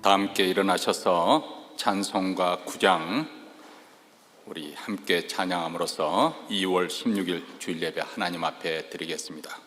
다 함께 일어나셔서 찬송가 9장 우리 함께 찬양함으로써 2월 16일 주일 예배 하나님 앞에 드리겠습니다.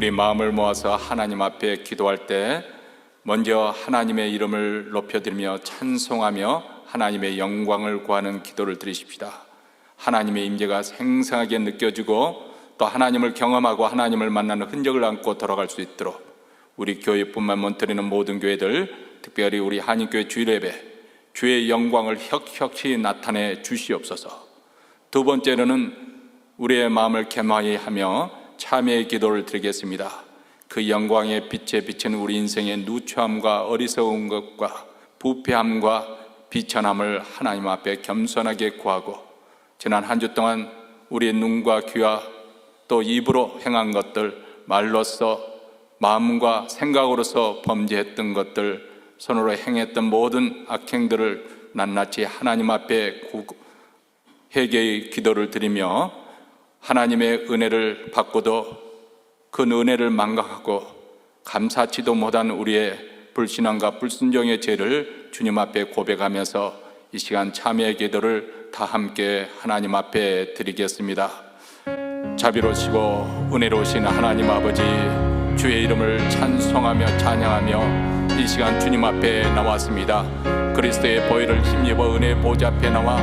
우리 마음을 모아서 하나님 앞에 기도할 때 먼저 하나님의 이름을 높여드리며 찬송하며 하나님의 영광을 구하는 기도를 드리십시다. 하나님의 임재가 생생하게 느껴지고 또 하나님을 경험하고 하나님을 만나는 흔적을 안고 돌아갈 수 있도록 우리 교회뿐만 못드리는 모든 교회들, 특별히 우리 한인교회 주일예배 주의 영광을 혁혁히 나타내 주시옵소서. 두 번째로는 우리의 마음을 겸하게 하며 참회의 기도를 드리겠습니다. 그 영광의 빛에 비친 우리 인생의 누추함과 어리석은 것과 부패함과 비천함을 하나님 앞에 겸손하게 구하고 지난 한 주 동안 우리의 눈과 귀와 또 입으로 행한 것들, 말로써 마음과 생각으로서 범죄했던 것들, 손으로 행했던 모든 악행들을 낱낱이 하나님 앞에 회개의 기도를 드리며 하나님의 은혜를 받고도 그 은혜를 망각하고 감사치도 못한 우리의 불신앙과 불순종의 죄를 주님 앞에 고백하면서 이 시간 참회의 기도를 다 함께 하나님 앞에 드리겠습니다. 자비로우시고 은혜로우신 하나님 아버지, 주의 이름을 찬송하며 찬양하며 이 시간 주님 앞에 나왔습니다. 그리스도의 보혈을 힘입어 은혜의 보좌 앞에 나와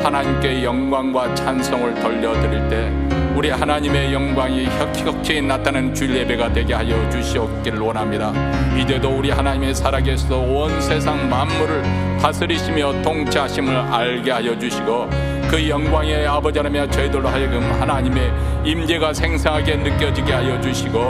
하나님께 영광과 찬송을 돌려드릴 때 우리 하나님의 영광이 혁혁히 나타나는 주일 예배가 되게 하여 주시옵기를 원합니다. 이제도 우리 하나님의 살아계셔서 온 세상 만물을 다스리시며 통치하심을 알게 하여 주시고 그 영광의 아버지 하나님의 저희들로 하여금 하나님의 임재가 생생하게 느껴지게 하여 주시고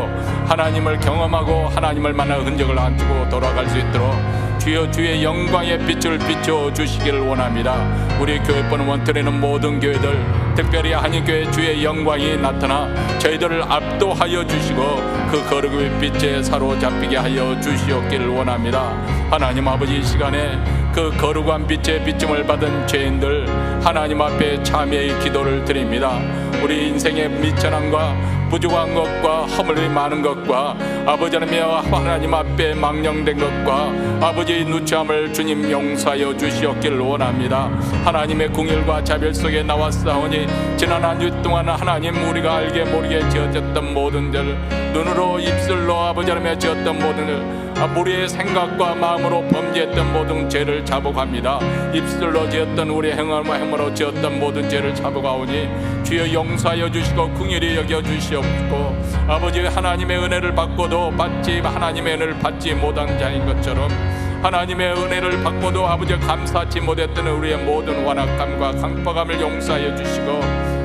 하나님을 경험하고 하나님을 만나 흔적을 안 두고 돌아갈 수 있도록 주여 주의 영광의 빛을 비춰 주시기를 원합니다. 우리 교회권 원틀에는 모든 교회들, 특별히 한인교회 주의 영광이 나타나 저희들을 압도하여 주시고 그 거룩의 빛에 사로잡히게 하여 주시옵기를 원합니다. 하나님 아버지, 이 시간에 그 거룩한 빛의 비침을 받은 죄인들 하나님 앞에 참회의 기도를 드립니다. 우리 인생의 미천함과 부족한 것과 허물이 많은 것과 아버지 하나님 앞에 망령된 것과 아버지의 누추함을 주님 용서하여 주시옵기를 원합니다. 하나님의 궁율과 자별 속에 나왔사오니 지난 한 주 동안 하나님 우리가 알게 모르게 지어졌던 모든 들, 눈으로 입술로 아버지 하나님의 지었던 모든 들, 우리의 생각과 마음으로 범죄했던 모든 죄를 자복합니다. 입술로 지었던 우리 행함과 행으로 지었던 모든 죄를 자복하오니 주여 용서하여 주시고 긍휼히 여겨 주시옵고 아버지 하나님의 은혜를 받고도 받지 하나님의 은혜를 받지 못한 자인 것처럼 하나님의 은혜를 받고도 아버지 감사치 못했던 우리의 모든 완악함과 강박함을 용서하여 주시고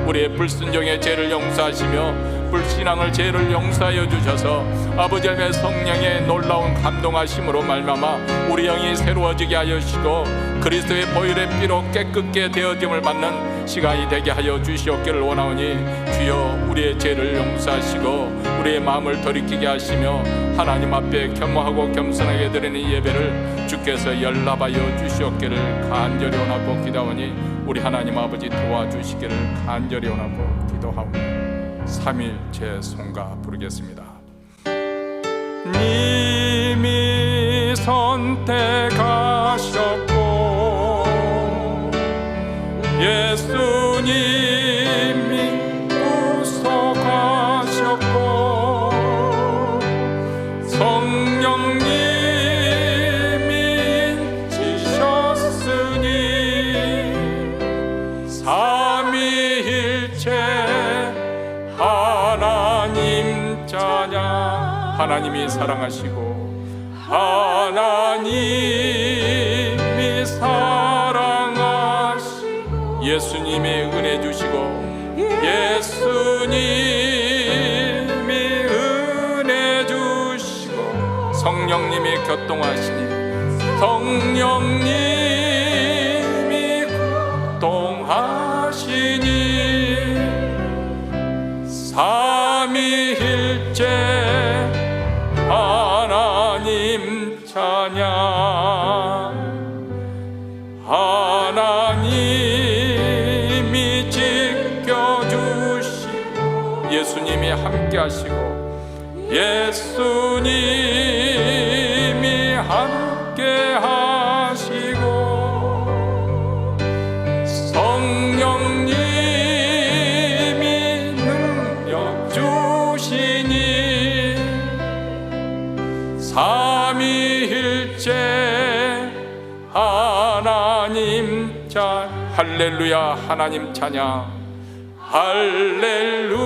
우리의 불순종의 죄를 용서하시며 불신앙을 죄를 용서하여 주셔서 아버지 하나님의 성령의 놀라운 감동하심으로 말미암아 우리 영이 새로워지게 하여 주시고 그리스도의 보혈의 피로 깨끗게 되어짐을 받는 시간이 되게 하여 주시옵기를 원하오니 주여 우리의 죄를 용서하시고 우리의 마음을 돌이키게 하시며 하나님 앞에 겸허하고 겸손하게 드리는 예배를 주께서 연락하여 주시옵기를 간절히 원하고 기도하오니 우리 하나님 아버지 도와주시기를 간절히 원하고 기도하오니 삼일체 송가 부르겠습니다. 님이 선택하셨고 예수님이 구속하셨고 성령님이 인치셨으니 삼위일체 하나님 찬양. 하나님이 사랑하시고 하나님이 사랑하시고 예수님이 은혜 주시고 예수님이 은혜 주시고 성령님이 교통하시니 성령님이 교통하시니 삼위일체 하나님 찬양. 하나님이 지켜주시고 예수님이 함께하시고 예수님이 함께하시고 성령님이 능력 주시니 삼위일체 하나님 찬양. 할렐루야. 하나님 찬양. 할렐루야.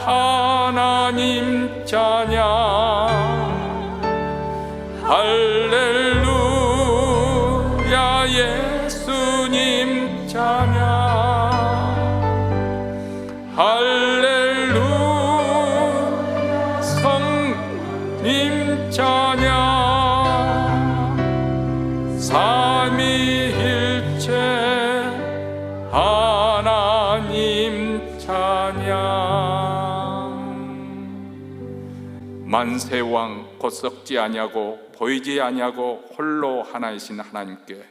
하나님 찬양. 할렐루야. 예수님 찬양. 할렐루야. 성님 찬양. 삼위일체 하나님 찬양. 만세왕 곧 썩지 아니하고 보이지 아니하고 홀로 하나이신 하나님께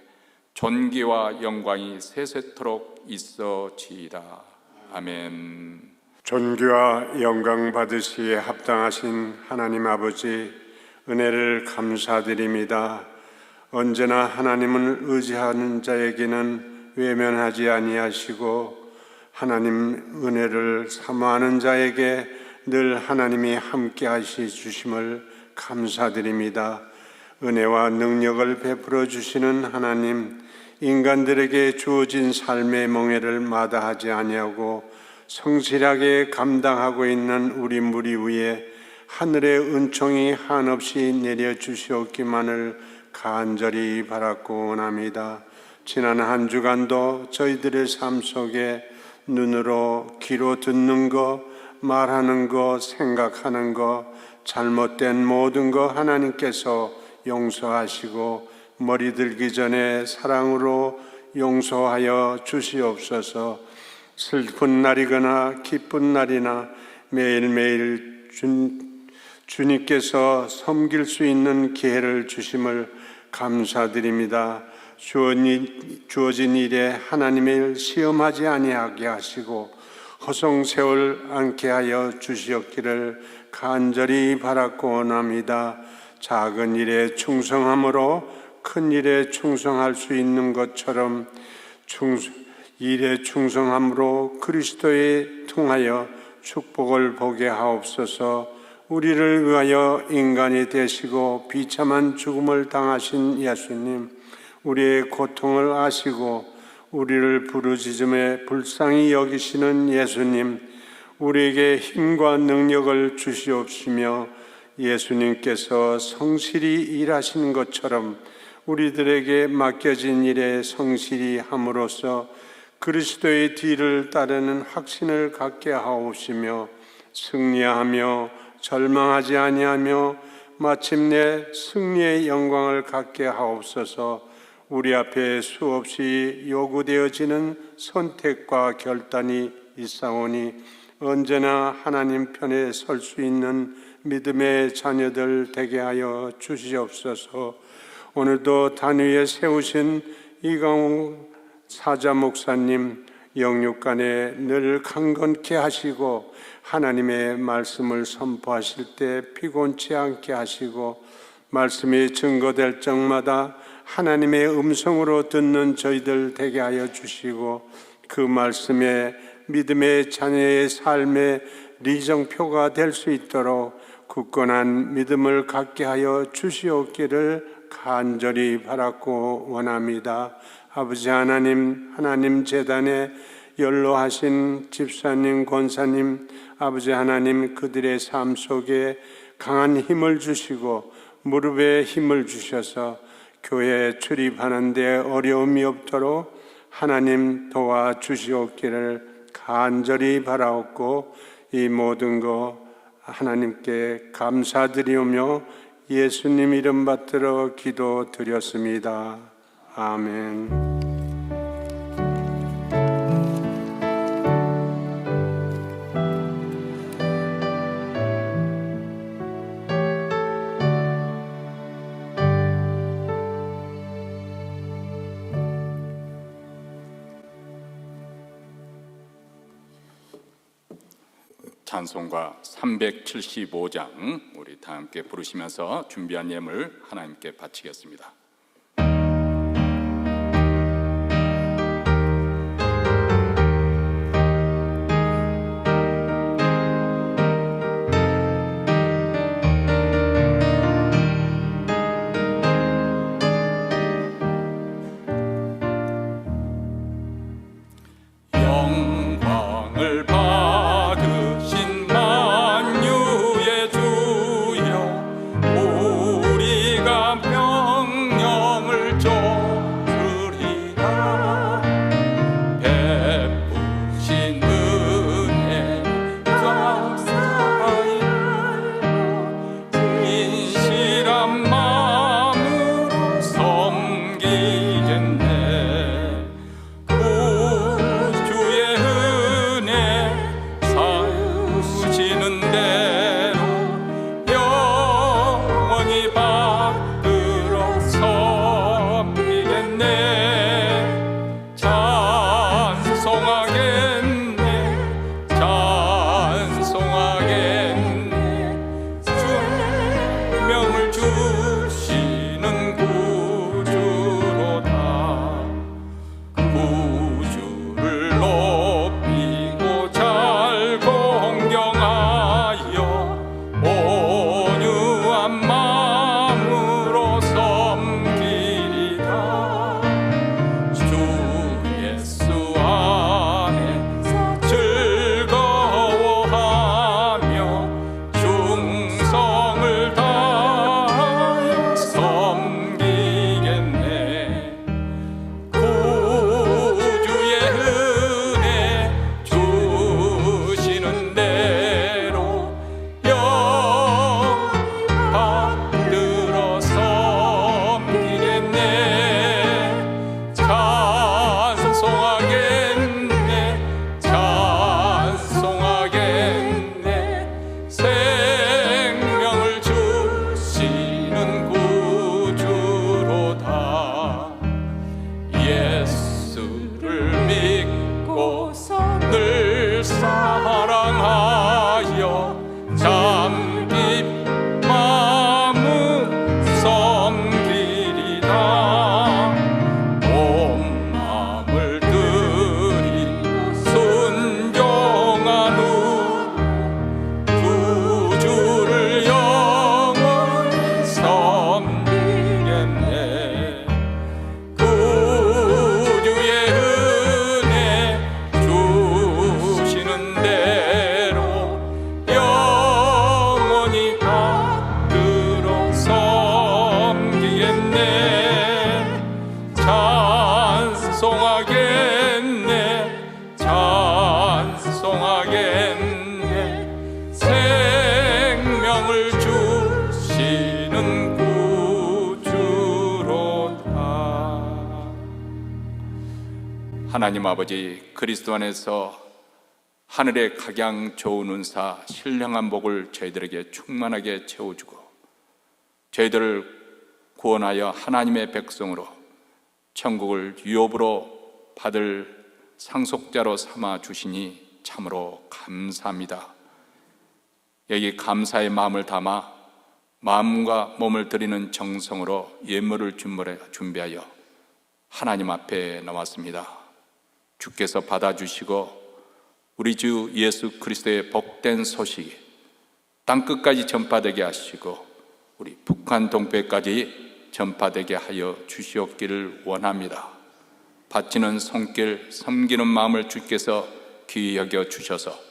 존귀와 영광이 세세토록 있어지이다. 아멘. 존귀와 영광 받으시기에 합당하신 하나님 아버지, 은혜를 감사드립니다. 언제나 하나님을 의지하는 자에게는 외면하지 아니하시고 하나님 은혜를 사모하는 자에게 늘 하나님이 함께 하시 주심을 감사드립니다. 은혜와 능력을 베풀어 주시는 하나님, 인간들에게 주어진 삶의 멍에를 마다하지 아니하고 성실하게 감당하고 있는 우리 무리 위에 하늘의 은총이 한없이 내려주시옵기만을 간절히 바랐고 원합니다. 지난 한 주간도 저희들의 삶 속에 눈으로 귀로 듣는 거, 말하는 거, 생각하는 거, 잘못된 모든 거 하나님께서 용서하시고 머리 들기 전에 사랑으로 용서하여 주시옵소서. 슬픈 날이거나 기쁜 날이나 매일매일 주님께서 섬길 수 있는 기회를 주심을 감사드립니다. 주어진 일에 하나님의 일 시험하지 아니하게 하시고 허송세월 않게 하여 주시옵기를 간절히 바랐고 원합니다. 작은 일에 충성함으로 큰 일에 충성할 수 있는 것처럼 일에 충성함으로 그리스도에 통하여 축복을 보게 하옵소서. 우리를 위하여 인간이 되시고 비참한 죽음을 당하신 예수님, 우리의 고통을 아시고 우리를 부르짖음에 불쌍히 여기시는 예수님, 우리에게 힘과 능력을 주시옵시며 예수님께서 성실히 일하시는 것처럼 우리들에게 맡겨진 일에 성실히 함으로써 그리스도의 뒤를 따르는 확신을 갖게 하옵시며 승리하며 절망하지 아니하며 마침내 승리의 영광을 갖게 하옵소서. 우리 앞에 수없이 요구되어지는 선택과 결단이 있사오니 언제나 하나님 편에 설 수 있는 믿음의 자녀들 되게 하여 주시옵소서. 오늘도 단 위에 세우신 이강우 사자 목사님 영육간에 늘 강건케 하시고 하나님의 말씀을 선포하실 때 피곤치 않게 하시고 말씀이 증거될 적마다 하나님의 음성으로 듣는 저희들 되게 하여 주시고 그 말씀에 믿음의 자녀의 삶의 리정표가 될 수 있도록 굳건한 믿음을 갖게 하여 주시옵기를 간절히 바랐고 원합니다. 아버지 하나님, 하나님 제단에 연로하신 집사님, 권사님, 아버지 하나님, 그들의 삶 속에 강한 힘을 주시고 무릎에 힘을 주셔서 교회에 출입하는 데 어려움이 없도록 하나님 도와주시옵기를 간절히 바라옵고 이 모든 것 하나님께 감사드리오며 예수님 이름 받들어 기도드렸습니다. 아멘. 찬송가 375장 우리 다 함께 부르시면서 준비한 예물 하나님께 바치겠습니다. 명령 는 구주로다. 하나님 아버지, 그리스도 안에서 하늘의 각양 좋은 은사, 신령한 복을 저희들에게 충만하게 채워주고 저희들을 구원하여 하나님의 백성으로 천국을 유업으로 받을 상속자로 삼아 주시니 참으로 감사합니다. 여기 감사의 마음을 담아 마음과 몸을 드리는 정성으로 예물을 준비하여 하나님 앞에 나왔습니다. 주께서 받아주시고 우리 주 예수 그리스도의 복된 소식이 땅끝까지 전파되게 하시고 우리 북한 동포까지 전파되게 하여 주시옵기를 원합니다. 바치는 손길, 섬기는 마음을 주께서 귀히 여겨 주셔서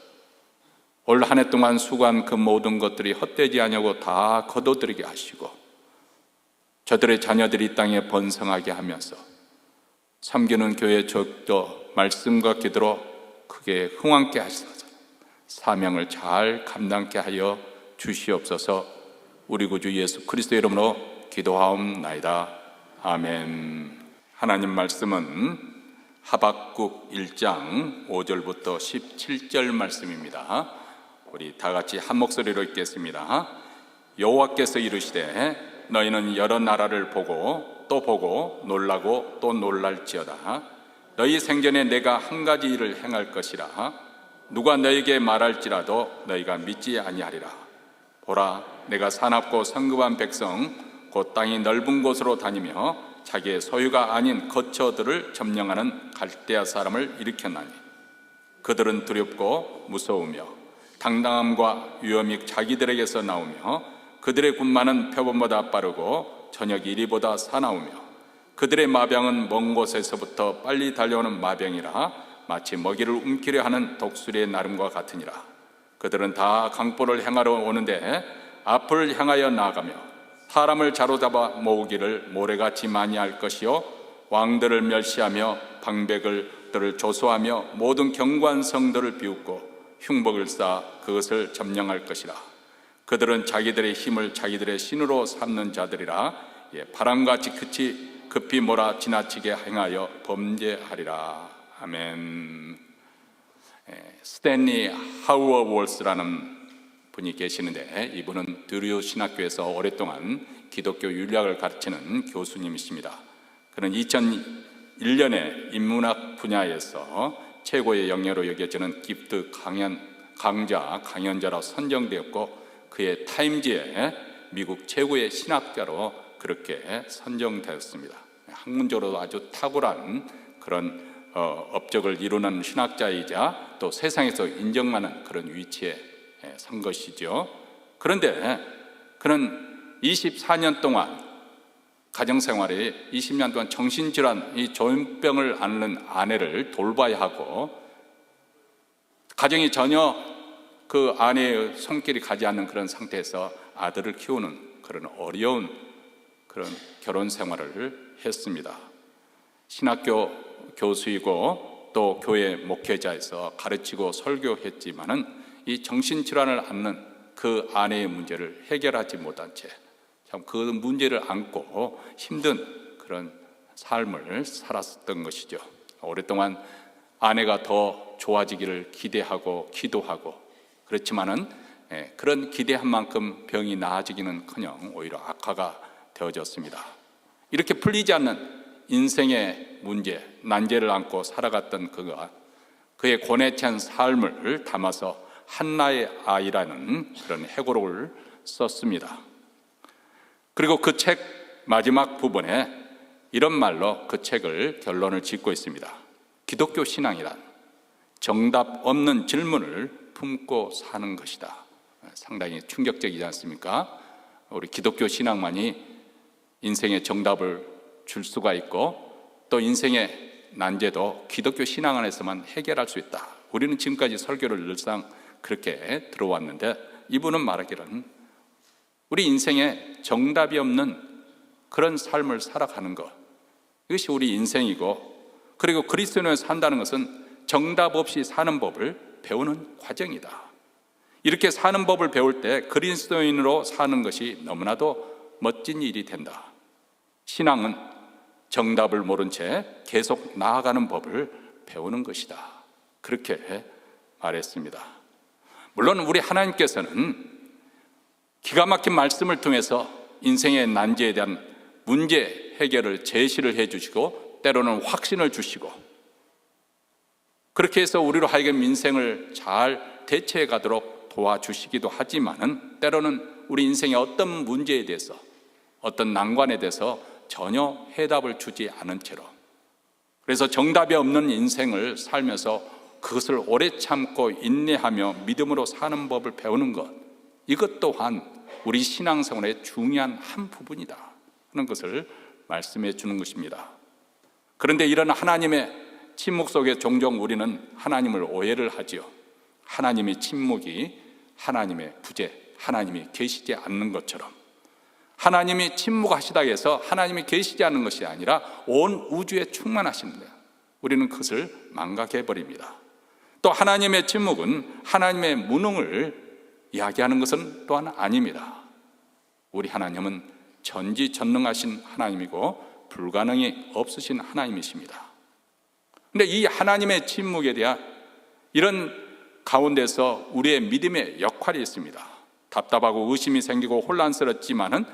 올 한 해 동안 수고한 그 모든 것들이 헛되지 않냐고 다 거둬들이게 하시고 저들의 자녀들이 이 땅에 번성하게 하면서 섬기는 교회 적도 말씀과 기도로 크게 흥왕케 하셔서 사명을 잘 감당케 하여 주시옵소서. 우리 구주 예수 그리스도의 이름으로 기도하옵나이다. 아멘. 하나님 말씀은 하박국 1장 5절부터 17절 말씀입니다. 우리 다 같이 한 목소리로 읽겠습니다. 여호와께서 이르시되 너희는 여러 나라를 보고 또 보고 놀라고 또 놀랄지어다. 너희 생전에 내가 한 가지 일을 행할 것이라. 누가 너희에게 말할지라도 너희가 믿지 아니하리라. 보라, 내가 사납고 성급한 백성 곧 땅이 넓은 곳으로 다니며 자기의 소유가 아닌 거처들을 점령하는 갈대아 사람을 일으켰나니 그들은 두렵고 무서우며 당당함과 위엄이 자기들에게서 나오며 그들의 군마는 표범보다 빠르고 저녁 이리보다 사나우며 그들의 마병은 먼 곳에서부터 빨리 달려오는 마병이라 마치 먹이를 움키려 하는 독수리의 나름과 같으니라. 그들은 다 강포를 향하러 오는데 앞을 향하여 나아가며 사람을 자로잡아 모으기를 모래같이 많이 할 것이요 왕들을 멸시하며 방백들을 조소하며 모든 견고한 성들을 비웃고 흉복을 쌓아 그것을 점령할 것이라. 그들은 자기들의 힘을 자기들의 신으로 삼는 자들이라. 바람같이 급히 몰아 지나치게 행하여 범죄하리라. 아멘. 스탠리 하우어월스라는 분이 계시는데 이분은 드류 신학교에서 오랫동안 기독교 윤리학을 가르치는 교수님이십니다. 그는 2001년에 인문학 분야에서 최고의 영예로 여겨지는 기프트 강연자로 선정되었고 그의 타임지에 미국 최고의 신학자로 그렇게 선정되었습니다. 학문적으로 아주 탁월한 그런 업적을 이루는 신학자이자 또 세상에서 인정하는 그런 위치에 선 것이죠. 그런데 그는 24년 동안 가정생활에 20년 동안 정신질환, 이 조현병을 앓는 아내를 돌봐야 하고 가정이 전혀 그 아내의 손길이 가지 않는 그런 상태에서 아들을 키우는 그런 어려운 그런 결혼 생활을 했습니다. 신학교 교수이고 또 교회 목회자에서 가르치고 설교했지만은 이 정신질환을 앓는 그 아내의 문제를 해결하지 못한 채 참 그 문제를 안고 힘든 그런 삶을 살았던 것이죠. 오랫동안 아내가 더 좋아지기를 기대하고 기도하고 그렇지만은 그런 기대한 만큼 병이 나아지기는커녕 오히려 악화가 되어졌습니다. 이렇게 풀리지 않는 인생의 문제, 난제를 안고 살아갔던 그가 그의 고뇌 찬 삶을 담아서 한나의 아이라는 그런 회고록을 썼습니다. 그리고 그 책 마지막 부분에 이런 말로 그 책을 결론을 짓고 있습니다. 기독교 신앙이란 정답 없는 질문을 품고 사는 것이다. 상당히 충격적이지 않습니까? 우리 기독교 신앙만이 인생의 정답을 줄 수가 있고 또 인생의 난제도 기독교 신앙 안에서만 해결할 수 있다. 우리는 지금까지 설교를 늘상 그렇게 들어왔는데 이분은 말하기를 우리 인생에 정답이 없는 그런 삶을 살아가는 것, 이것이 우리 인생이고 그리고 그리스도인으로 산다는 것은 정답 없이 사는 법을 배우는 과정이다. 이렇게 사는 법을 배울 때 그리스도인으로 사는 것이 너무나도 멋진 일이 된다. 신앙은 정답을 모른 채 계속 나아가는 법을 배우는 것이다. 그렇게 말했습니다. 물론 우리 하나님께서는 기가 막힌 말씀을 통해서 인생의 난제에 대한 문제 해결을 제시를 해주시고 때로는 확신을 주시고 그렇게 해서 우리로 하여금 인생을 잘 대처해 가도록 도와주시기도 하지만은 때로는 우리 인생의 어떤 문제에 대해서 어떤 난관에 대해서 전혀 해답을 주지 않은 채로 그래서 정답이 없는 인생을 살면서 그것을 오래 참고 인내하며 믿음으로 사는 법을 배우는 것 이것 또한 우리 신앙생활의 중요한 한 부분이다 하는 것을 말씀해 주는 것입니다. 그런데 이런 하나님의 침묵 속에 종종 우리는 하나님을 오해를 하지요. 하나님의 침묵이 하나님의 부재, 하나님이 계시지 않는 것처럼 하나님이 침묵하시다 해서 하나님이 계시지 않는 것이 아니라 온 우주에 충만하시는 거예요. 우리는 그것을 망각해버립니다. 또 하나님의 침묵은 하나님의 무능을 이야기하는 것은 또한 아닙니다. 우리 하나님은 전지전능하신 하나님이고 불가능이 없으신 하나님이십니다. 그런데 이 하나님의 침묵에 대한 이런 가운데서 우리의 믿음의 역할이 있습니다. 답답하고 의심이 생기고 혼란스럽지만은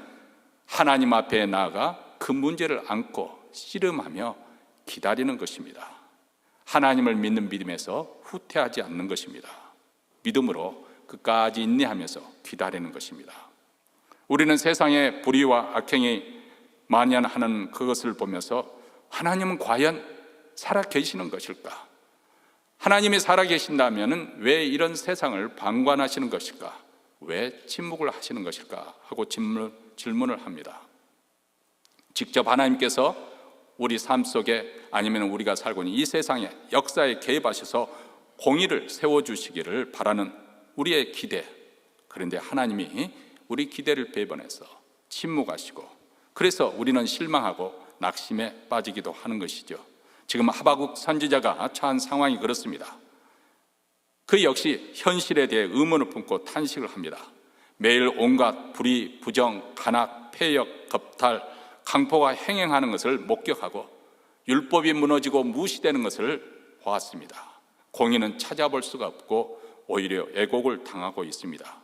하나님 앞에 나아가 그 문제를 안고 씨름하며 기다리는 것입니다. 하나님을 믿는 믿음에서 후퇴하지 않는 것입니다. 믿음으로 끝까지 인내하면서 기다리는 것입니다. 우리는 세상의 불의와 악행이 만연하는 그것을 보면서 하나님은 과연 살아계시는 것일까? 하나님이 살아계신다면 왜 이런 세상을 방관하시는 것일까? 왜 침묵을 하시는 것일까? 하고 질문을 합니다. 직접 하나님께서 우리 삶 속에 아니면 우리가 살고 있는 이 세상의 역사에 개입하셔서 공의를 세워주시기를 바라는 우리의 기대. 그런데 하나님이 우리 기대를 배반해서 침묵하시고 그래서 우리는 실망하고 낙심에 빠지기도 하는 것이죠. 지금 하박국 선지자가 처한 상황이 그렇습니다. 그 역시 현실에 대해 의문을 품고 탄식을 합니다. 매일 온갖 불의, 부정, 간악, 폐역, 겁탈, 강포가 행행하는 것을 목격하고 율법이 무너지고 무시되는 것을 보았습니다. 공의는 찾아볼 수가 없고 오히려 애곡을 당하고 있습니다.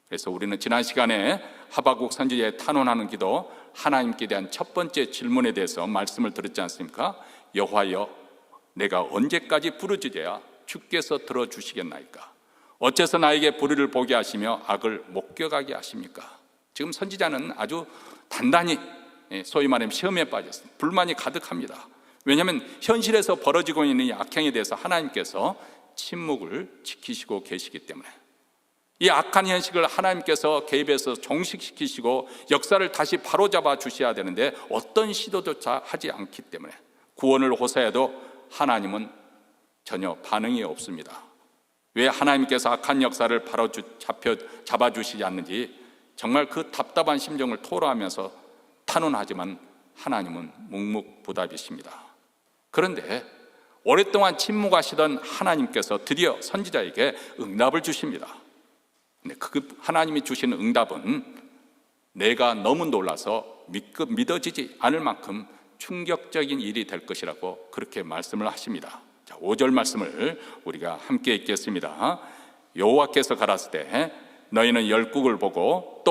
그래서 우리는 지난 시간에 하박국 선지자의 탄원하는 기도 하나님께 대한 첫 번째 질문에 대해서 말씀을 드렸지 않습니까? 여호와여, 내가 언제까지 부르짖어야 주께서 들어주시겠나이까? 어째서 나에게 불의를 보게 하시며 악을 목격하게 하십니까? 지금 선지자는 아주 단단히 소위 말하면 시험에 빠졌습니다. 불만이 가득합니다. 왜냐하면 현실에서 벌어지고 있는 이 악행에 대해서 하나님께서 침묵을 지키시고 계시기 때문에 이 악한 현실을 하나님께서 개입해서 종식시키시고 역사를 다시 바로잡아 주셔야 되는데 어떤 시도조차 하지 않기 때문에 구원을 호소해도 하나님은 전혀 반응이 없습니다. 왜 하나님께서 악한 역사를 바로 잡아주시지 않는지 정말 그 답답한 심정을 토로하면서 탄원하지만 하나님은 묵묵부답이십니다. 그런데 오랫동안 침묵하시던 하나님께서 드디어 선지자에게 응답을 주십니다. 근데 그 하나님이 주시는 응답은 내가 너무 놀라서 믿어지지 않을 만큼 충격적인 일이 될 것이라고 그렇게 말씀을 하십니다. 자, 5절 말씀을 우리가 함께 읽겠습니다. 여호와께서 가라사대 너희는 열국을 보고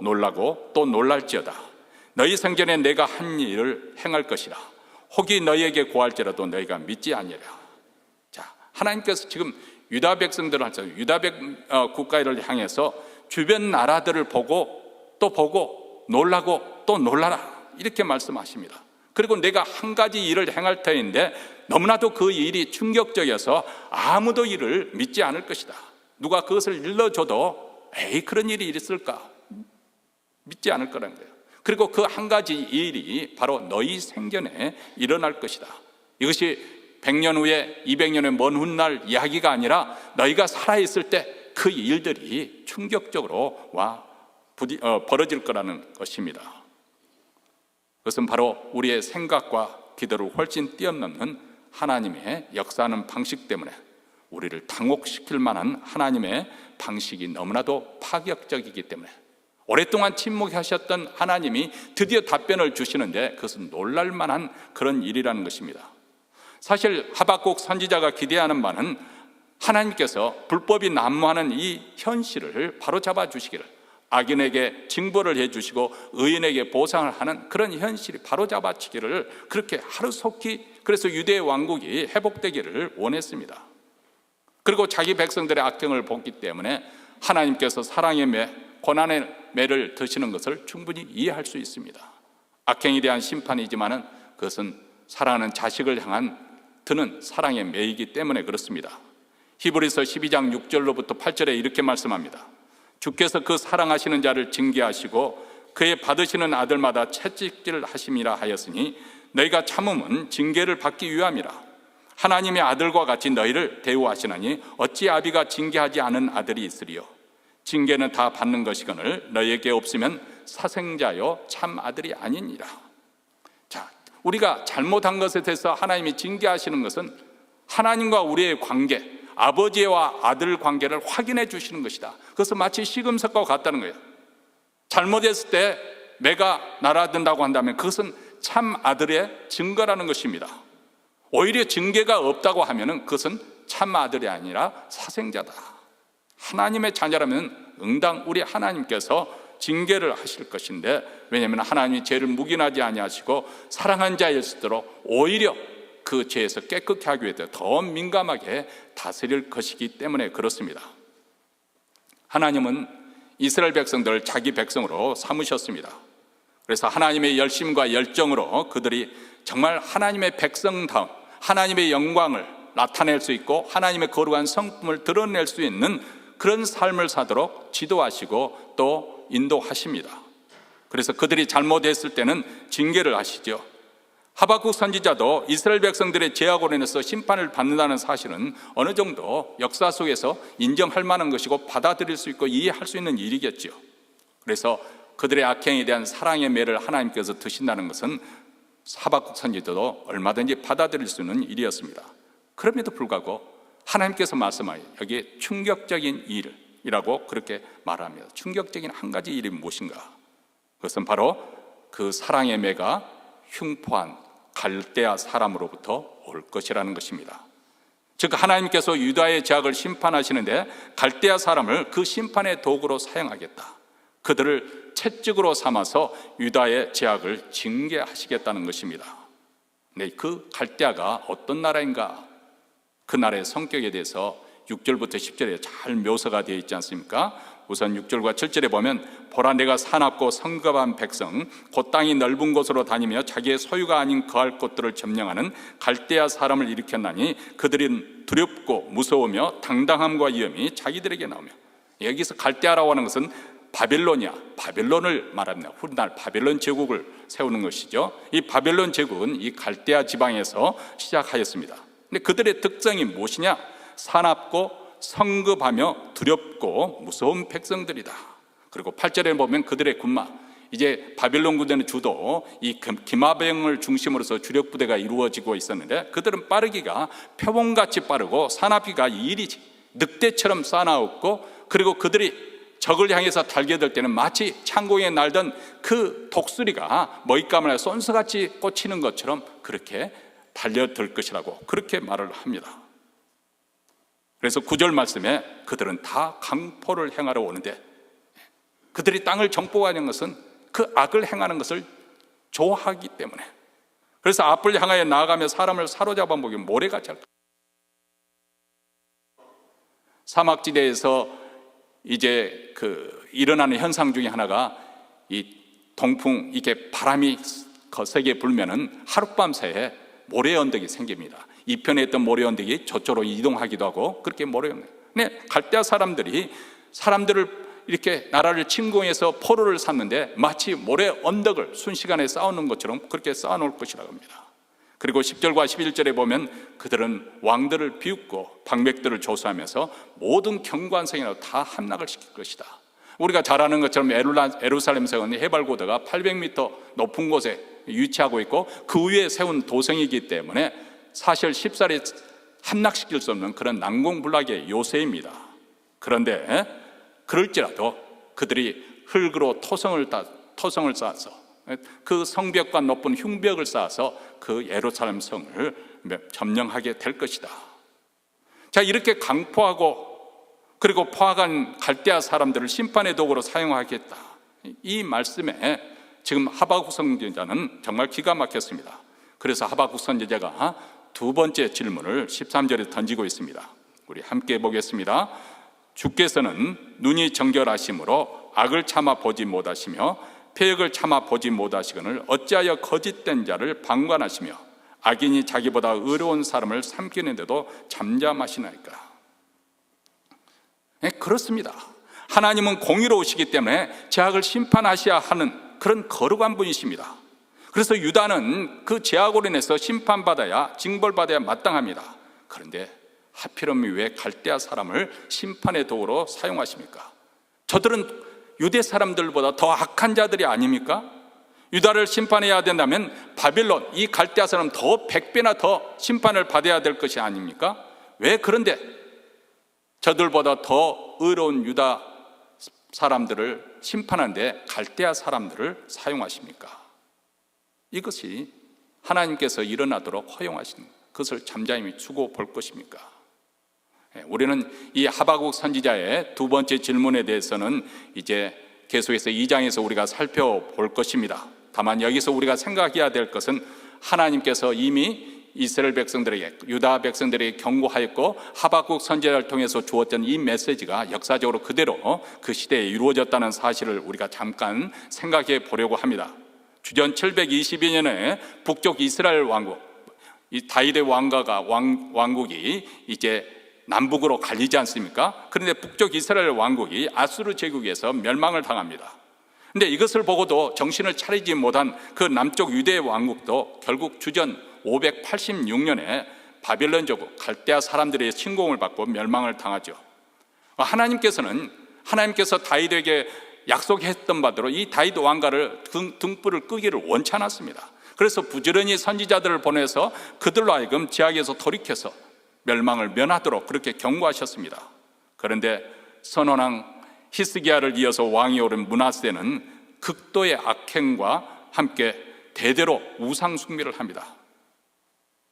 놀라고 또 놀랄지어다. 너희 생전에 내가 한 일을 행할 것이라. 혹이 너희에게 고할지라도 너희가 믿지 아니하리라. 자, 하나님께서 지금 유다 백성들을 하잖아요. 유다 국가를 향해서 주변 나라들을 보고 놀라고 또 놀라라 이렇게 말씀하십니다. 그리고 내가 한 가지 일을 행할 터인데 너무나도 그 일이 충격적이어서 아무도 이를 믿지 않을 것이다. 누가 그것을 일러줘도 에이 그런 일이 있을까? 믿지 않을 거라는 거예요. 그리고 그 한 가지 일이 바로 너희 생전에 일어날 것이다. 이것이 100년 후에 200년의 먼 훗날 이야기가 아니라 너희가 살아있을 때 그 일들이 충격적으로 벌어질 거라는 것입니다. 그것은 바로 우리의 생각과 기도를 훨씬 뛰어넘는 하나님의 역사하는 방식 때문에 우리를 당혹시킬 만한 하나님의 방식이 너무나도 파격적이기 때문에 오랫동안 침묵하셨던 하나님이 드디어 답변을 주시는데 그것은 놀랄만한 그런 일이라는 것입니다. 사실 하박국 선지자가 기대하는 바는 하나님께서 불법이 난무하는 이 현실을 바로잡아 주시기를, 악인에게 징벌을 해주시고 의인에게 보상을 하는 그런 현실이 바로잡아지기를, 그렇게 하루속히 그래서 유대 왕국이 회복되기를 원했습니다. 그리고 자기 백성들의 악행을 보기 때문에 하나님께서 사랑의 매, 고난의 매를 드시는 것을 충분히 이해할 수 있습니다. 악행에 대한 심판이지만 그것은 사랑하는 자식을 향한 드는 사랑의 매이기 때문에 그렇습니다. 히브리서 12장 6절로부터 8절에 이렇게 말씀합니다. 주께서 그 사랑하시는 자를 징계하시고 그의 받으시는 아들마다 채찍질 하심이라 하였으니 너희가 참음은 징계를 받기 위함이라. 하나님의 아들과 같이 너희를 대우하시나니 어찌 아비가 징계하지 않은 아들이 있으리요. 징계는 다 받는 것이거늘 너희에게 없으면 사생자요 참 아들이 아니니라. 자, 우리가 잘못한 것에 대해서 하나님이 징계하시는 것은 하나님과 우리의 관계, 아버지와 아들 관계를 확인해 주시는 것이다. 그것은 마치 시금석과 같다는 거예요. 잘못했을 때 매가 날아든다고 한다면 그것은 참 아들의 증거라는 것입니다. 오히려 징계가 없다고 하면 그것은 참 아들이 아니라 사생자다. 하나님의 자녀라면 응당 우리 하나님께서 징계를 하실 것인데, 왜냐하면 하나님이 죄를 묵인하지 아니하시고 사랑한 자일수록 오히려 그 죄에서 깨끗게 하기 위해 더 민감하게 다스릴 것이기 때문에 그렇습니다. 하나님은 이스라엘 백성들을 자기 백성으로 삼으셨습니다. 그래서 하나님의 열심과 열정으로 그들이 정말 하나님의 백성다운 하나님의 영광을 나타낼 수 있고 하나님의 거룩한 성품을 드러낼 수 있는 그런 삶을 사도록 지도하시고 또 인도하십니다. 그래서 그들이 잘못했을 때는 징계를 하시죠. 하박국 선지자도 이스라엘 백성들의 죄악으로 인해서 심판을 받는다는 사실은 어느 정도 역사 속에서 인정할 만한 것이고 받아들일 수 있고 이해할 수 있는 일이겠죠. 그래서 그들의 악행에 대한 사랑의 매를 하나님께서 드신다는 것은 하박국 선지자도 얼마든지 받아들일 수 있는 일이었습니다. 그럼에도 불구하고 하나님께서 말씀하여 여기에 충격적인 일이라고 그렇게 말합니다. 충격적인 한 가지 일이 무엇인가? 그것은 바로 그 사랑의 매가 흉포한 갈대아 사람으로부터 올 것이라는 것입니다. 즉 하나님께서 유다의 죄악을 심판하시는데 갈대아 사람을 그 심판의 도구로 사용하겠다. 그들을 채찍으로 삼아서 유다의 죄악을 징계하시겠다는 것입니다. 네, 그 갈대아가 어떤 나라인가? 그 나라의 성격에 대해서 6절부터 10절에 잘 묘사가 되어 있지 않습니까? 우선 6절과 7절에 보면 보라 내가 사납고 성급한 백성 곧 땅이 넓은 곳으로 다니며 자기의 소유가 아닌 거할 곳들을 점령하는 갈대아 사람을 일으켰나니 그들은 두렵고 무서우며 당당함과 위엄이 자기들에게 나오며, 여기서 갈대아라고 하는 것은 바벨론을 말합니다. 훗날 바벨론 제국을 세우는 것이죠. 이 바벨론 제국은 이 갈대아 지방에서 시작하였습니다. 근데 그들의 특성이 무엇이냐? 사납고 성급하며 두렵고 무서운 백성들이다. 그리고 8절에 보면 그들의 군마, 이제 바벨론 군대는 주도 이 기마병을 중심으로서 주력 부대가 이루어지고 있었는데 그들은 빠르기가 표범같이 빠르고 사납기가 이리지 늑대처럼 싸나웠고, 그리고 그들이 적을 향해서 달겨들 때는 마치 창공에 날던 그 독수리가 먹잇감을 쏜수같이 꽂히는 것처럼 그렇게 달려들 것이라고 그렇게 말을 합니다. 그래서 9절 말씀에 그들은 다 강포를 행하러 오는데, 그들이 땅을 정복하는 것은 그 악을 행하는 것을 좋아하기 때문에, 그래서 앞을 향하여 나아가며 사람을 사로잡아 먹이면 모래같이 할 거예요. 사막지대에서 이제 일어나는 현상 중에 하나가 이 동풍, 이게 바람이 거세게 불면은 하룻밤 새에 모래 언덕이 생깁니다. 이 편에 있던 모래 언덕이 저쪽으로 이동하기도 하고 그렇게 모래 언덕. 근데 갈대아 사람들을 이렇게 나라를 침공해서 포로를 삼는데 마치 모래 언덕을 순식간에 쌓아놓은 것처럼 그렇게 쌓아놓을 것이라고 합니다. 그리고 10절과 11절에 보면 그들은 왕들을 비웃고 방백들을 조사하면서 모든 경관성이라도 다 함락을 시킬 것이다. 우리가 잘 아는 것처럼 예루살렘 성은 해발고도가 800m 높은 곳에 위치하고 있고 그 위에 세운 도성이기 때문에 사실 쉽사리 함락시킬 수 없는 그런 난공불락의 요새입니다. 그런데 그럴지라도 그들이 흙으로 토성을 쌓아서 그 성벽과 높은 흉벽을 쌓아서 그 예루살렘 성을 점령하게 될 것이다. 자, 이렇게 강포하고 그리고 포악한 갈대아 사람들을 심판의 도구로 사용하겠다. 이 말씀에 지금 하박국 선지자는 정말 기가 막혔습니다. 그래서 하박국 선지자가 두 번째 질문을 13절에 던지고 있습니다. 우리 함께 보겠습니다. 주께서는 눈이 정결하심으로 악을 참아 보지 못하시며 패역을 참아 보지 못하시거늘 어찌하여 거짓된 자를 방관하시며 악인이 자기보다 의로운 사람을 삼키는데도 잠잠하시나이까. 네, 그렇습니다. 하나님은 공의로우시기 때문에 죄악을 심판하셔야 하는 그런 거룩한 분이십니다. 그래서 유다는 그 죄악으로 인해서 심판받아야 징벌받아야 마땅합니다. 그런데 하필이면 왜 갈대아 사람을 심판의 도구로 사용하십니까? 저들은 유대 사람들보다 더 악한 자들이 아닙니까? 유다를 심판해야 된다면 바빌론, 이 갈대아 사람 더 100배나 더 심판을 받아야 될 것이 아닙니까? 왜 그런데 저들보다 더 의로운 유다 사람들을 심판하는데 갈대아 사람들을 사용하십니까? 이것이 하나님께서 일어나도록 허용하신 그것을 잠잠히 두고 볼 것입니까? 우리는 이 하박국 선지자의 두 번째 질문에 대해서는 이제 계속해서 2장에서 우리가 살펴볼 것입니다. 다만 여기서 우리가 생각해야 될 것은 하나님께서 이미 이스라엘 백성들에게, 유다 백성들에게 경고하였고 하박국 선지자를 통해서 주었던 이 메시지가 역사적으로 그대로 그 시대에 이루어졌다는 사실을 우리가 잠깐 생각해 보려고 합니다. 주전 722년에 북쪽 이스라엘 왕국, 이 다윗의 왕국이 이제 남북으로 갈리지 않습니까? 그런데 북쪽 이스라엘 왕국이 아수르 제국에서 멸망을 당합니다. 근데 이것을 보고도 정신을 차리지 못한 그 남쪽 유대 왕국도 결국 주전 586년에 바벨론 제국 갈대아 사람들의 침공을 받고 멸망을 당하죠. 하나님께서 다윗에게 약속했던 바대로 이 다윗 왕가를 등불을 끄기를 원치 않았습니다. 그래서 부지런히 선지자들을 보내서 그들로 하여금 죄악에서 돌이켜서 멸망을 면하도록 그렇게 경고하셨습니다. 그런데 선원왕 히스기야를 이어서 왕이 오른 므낫세는 극도의 악행과 함께 대대로 우상 숭배를 합니다.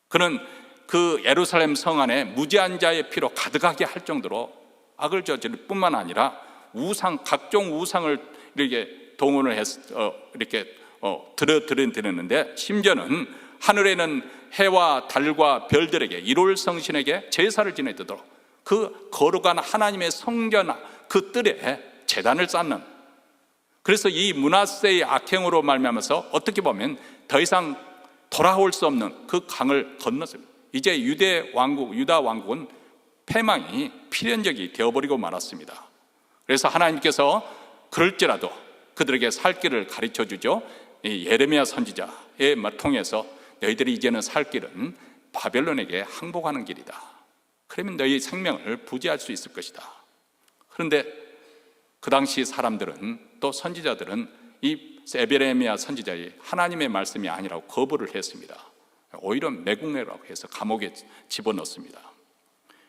그는 그 예루살렘 성 안에 무지한 자의 피로 가득하게 할 정도로 악을 저지를 뿐만 아니라 각종 우상을 이렇게 동원을 해서 드렸는데 심지어는 하늘에는 해와 달과 별들에게 일월 성신에게 제사를 지내도록 그 거룩한 하나님의 성전 그 뜰에 제단을 쌓는, 그래서 이 므낫세의 악행으로 말미암아서 어떻게 보면 더 이상 돌아올 수 없는 그 강을 건넜습니다. 이제 유다 왕국은 패망이 필연적이 되어버리고 말았습니다. 그래서 하나님께서 그럴지라도 그들에게 살 길을 가르쳐 주죠. 이 예레미야 선지자의 통해서 너희들이 이제는 살 길은 바벨론에게 항복하는 길이다. 그러면 너희 생명을 부지할 수 있을 것이다. 그런데 그 당시 사람들은, 또 선지자들은 이 예레미야 선지자의 하나님의 말씀이 아니라고 거부를 했습니다. 오히려 매국노라고 해서 감옥에 집어넣습니다.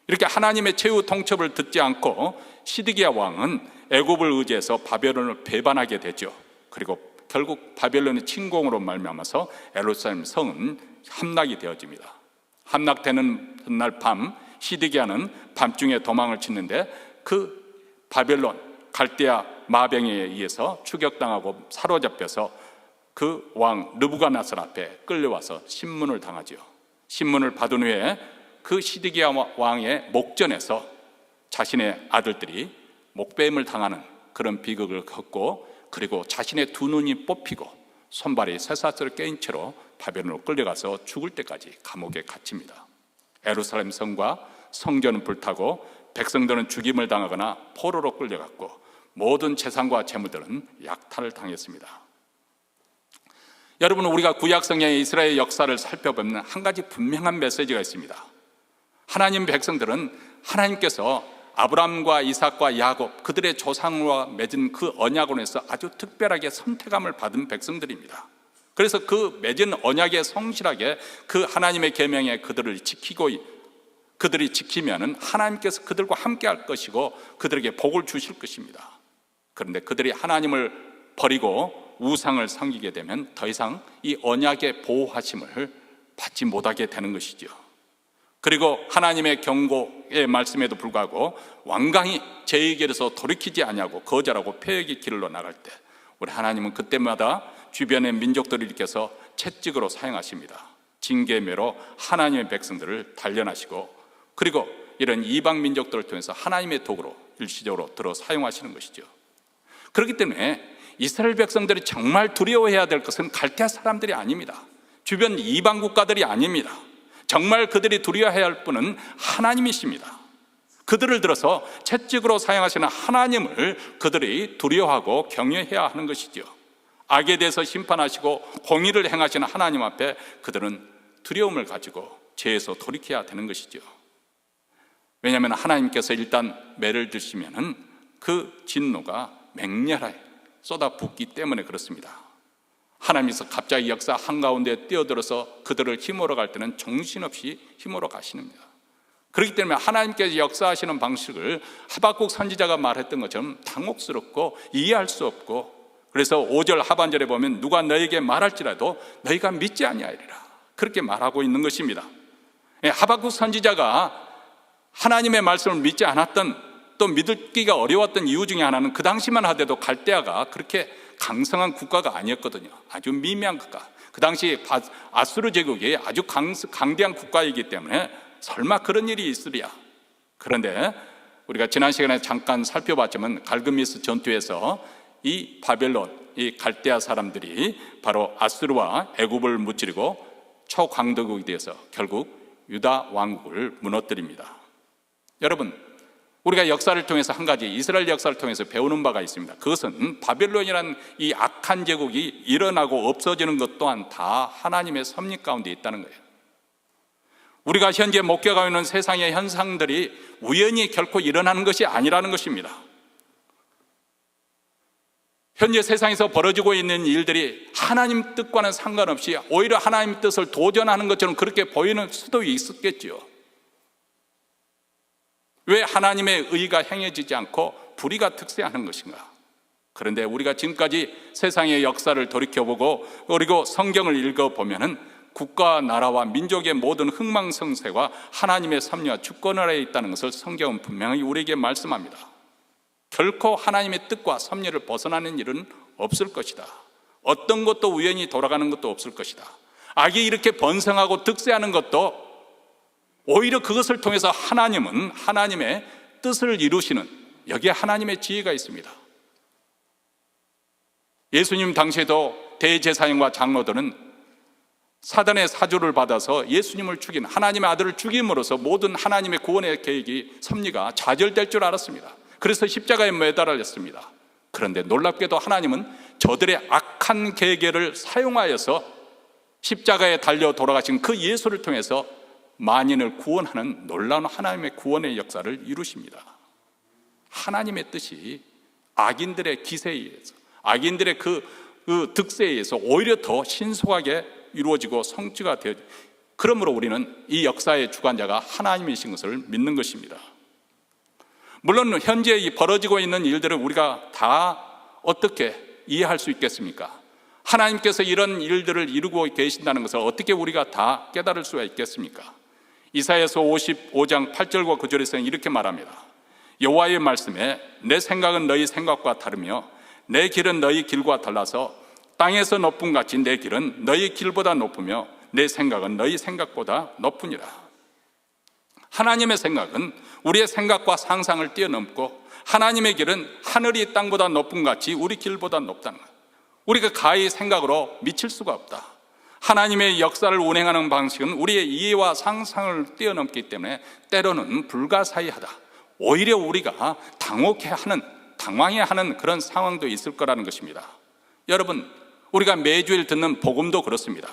이렇게 하나님의 최후 통첩을 듣지 않고 시드기야 왕은 애굽을 의지해서 바벨론을 배반하게 되죠. 그리고 결국 바벨론의 침공으로 말미암아서 예루살렘 성은 함락이 되어집니다. 함락되는 날 밤 시드기야는 밤중에 도망을 치는데 그 바벨론 갈대아 마병에 의해서 추격당하고 사로잡혀서 그 왕 느부갓네살 앞에 끌려와서 신문을 당하죠. 신문을 받은 후에 그 시드기야 왕의 목전에서 자신의 아들들이 목배임을 당하는 그런 비극을 겪고, 그리고 자신의 두 눈이 뽑히고 손발이 쇠사슬을 깨인 채로 바벨론으로 끌려가서 죽을 때까지 감옥에 갇힙니다. 예루살렘 성과 성전은 불타고 백성들은 죽임을 당하거나 포로로 끌려갔고 모든 재산과 재물들은 약탈을 당했습니다. 여러분, 우리가 구약성경의 이스라엘 역사를 살펴보면 한 가지 분명한 메시지가 있습니다. 하나님 백성들은 하나님께서 아브라함과 이삭과 야곱 그들의 조상과 맺은 그 언약으로 해서 아주 특별하게 선택함을 받은 백성들입니다. 그래서 그 맺은 언약에 성실하게 그 하나님의 계명에 그들을 지키고, 그들이 지키면은 하나님께서 그들과 함께 할 것이고 그들에게 복을 주실 것입니다. 그런데 그들이 하나님을 버리고 우상을 섬기게 되면 더 이상 이 언약의 보호하심을 받지 못하게 되는 것이죠. 그리고 하나님의 경고의 말씀에도 불구하고 완강히 죄의 길에서 돌이키지 아니하고 거절하고 폐역의 길로 나갈 때 우리 하나님은 그때마다 주변의 민족들을 일으켜서 채찍으로 사용하십니다. 징계매로 하나님의 백성들을 단련하시고 그리고 이런 이방 민족들을 통해서 하나님의 도구로 일시적으로 들어 사용하시는 것이죠. 그렇기 때문에 이스라엘 백성들이 정말 두려워해야 될 것은 갈대아 사람들이 아닙니다. 주변 이방 국가들이 아닙니다. 정말 그들이 두려워해야 할 분은 하나님이십니다. 그들을 들어서 채찍으로 사용하시는 하나님을 그들이 두려워하고 경외해야 하는 것이죠. 악에 대해서 심판하시고 공의를 행하시는 하나님 앞에 그들은 두려움을 가지고 죄에서 돌이켜야 되는 것이죠. 왜냐하면 하나님께서 일단 매를 드시면은 그 진노가 맹렬하게 쏟아붓기 때문에 그렇습니다. 하나님께서 갑자기 역사 한가운데 뛰어들어서 그들을 힘으로 갈 때는 정신없이 힘으로 가시는니다. 그렇기 때문에 하나님께서 역사하시는 방식을 하박국 선지자가 말했던 것처럼 당혹스럽고 이해할 수 없고, 그래서 5절 하반절에 보면 누가 너에게 말할지라도 너희가 믿지 아니하리라, 그렇게 말하고 있는 것입니다. 하박국 선지자가 하나님의 말씀을 믿지 않았던, 또 믿기가 어려웠던 이유 중에 하나는 그 당시만 하더라도 갈대아가 그렇게 강성한 국가가 아니었거든요. 아주 미미한 국가. 그 당시 아수르 제국이 아주 강대한 국가이기 때문에 설마 그런 일이 있으랴. 그런데 우리가 지난 시간에 잠깐 살펴봤지만 갈그미스 전투에서 이 바벨론, 이 갈대아 사람들이 바로 아수르와 애굽을 무찌르고 초강대국이 되어서 결국 유다 왕국을 무너뜨립니다. 여러분, 우리가 역사를 통해서 한 가지, 이스라엘 역사를 통해서 배우는 바가 있습니다. 그것은 바벨론이라는 이 악한 제국이 일어나고 없어지는 것 또한 다 하나님의 섭리 가운데 있다는 거예요. 우리가 현재 목격하고 있는 세상의 현상들이 우연히 결코 일어나는 것이 아니라는 것입니다. 현재 세상에서 벌어지고 있는 일들이 하나님 뜻과는 상관없이 오히려 하나님 뜻을 도전하는 것처럼 그렇게 보이는 수도 있었겠지요. 왜 하나님의 의가 행해지지 않고 불의가 특세하는 것인가? 그런데 우리가 지금까지 세상의 역사를 돌이켜보고 그리고 성경을 읽어보면은 국가, 나라와 민족의 모든 흥망성쇠가 하나님의 섭리와 주권 아래에 있다는 것을 성경은 분명히 우리에게 말씀합니다. 결코 하나님의 뜻과 섭리를 벗어나는 일은 없을 것이다. 어떤 것도 우연히 돌아가는 것도 없을 것이다. 악이 이렇게 번성하고 득세하는 것도 오히려 그것을 통해서 하나님은 하나님의 뜻을 이루시는, 여기에 하나님의 지혜가 있습니다. 예수님 당시에도 대제사장과 장로들은 사단의 사주를 받아서 예수님을 죽인, 하나님의 아들을 죽임으로써 모든 하나님의 구원의 계획이, 섭리가 좌절될 줄 알았습니다. 그래서 십자가에 매달렸습니다. 그런데 놀랍게도 하나님은 저들의 악한 계계를 사용하여서 십자가에 달려 돌아가신 그 예수를 통해서 만인을 구원하는 놀라운 하나님의 구원의 역사를 이루십니다. 하나님의 뜻이 악인들의 기세에 의해서, 악인들의 그 득세에 의해서 오히려 더 신속하게 이루어지고 성취가 되어, 그러므로 우리는 이 역사의 주관자가 하나님이신 것을 믿는 것입니다. 물론 현재 이 벌어지고 있는 일들을 우리가 다 어떻게 이해할 수 있겠습니까? 하나님께서 이런 일들을 이루고 계신다는 것을 어떻게 우리가 다 깨달을 수가 있겠습니까? 이사야서 55장 8절과 9절에서는 이렇게 말합니다. 여호와의 말씀에 내 생각은 너희 생각과 다르며 내 길은 너희 길과 달라서 땅에서 높음 같이 내 길은 너희 길보다 높으며 내 생각은 너희 생각보다 높으니라. 하나님의 생각은 우리의 생각과 상상을 뛰어넘고 하나님의 길은 하늘이 땅보다 높음 같이 우리 길보다 높다는 것. 우리가 가히 생각으로 미칠 수가 없다. 하나님의 역사를 운행하는 방식은 우리의 이해와 상상을 뛰어넘기 때문에 때로는 불가사의하다. 오히려 우리가 당황해하는 그런 상황도 있을 거라는 것입니다. 여러분, 우리가 매주일 듣는 복음도 그렇습니다.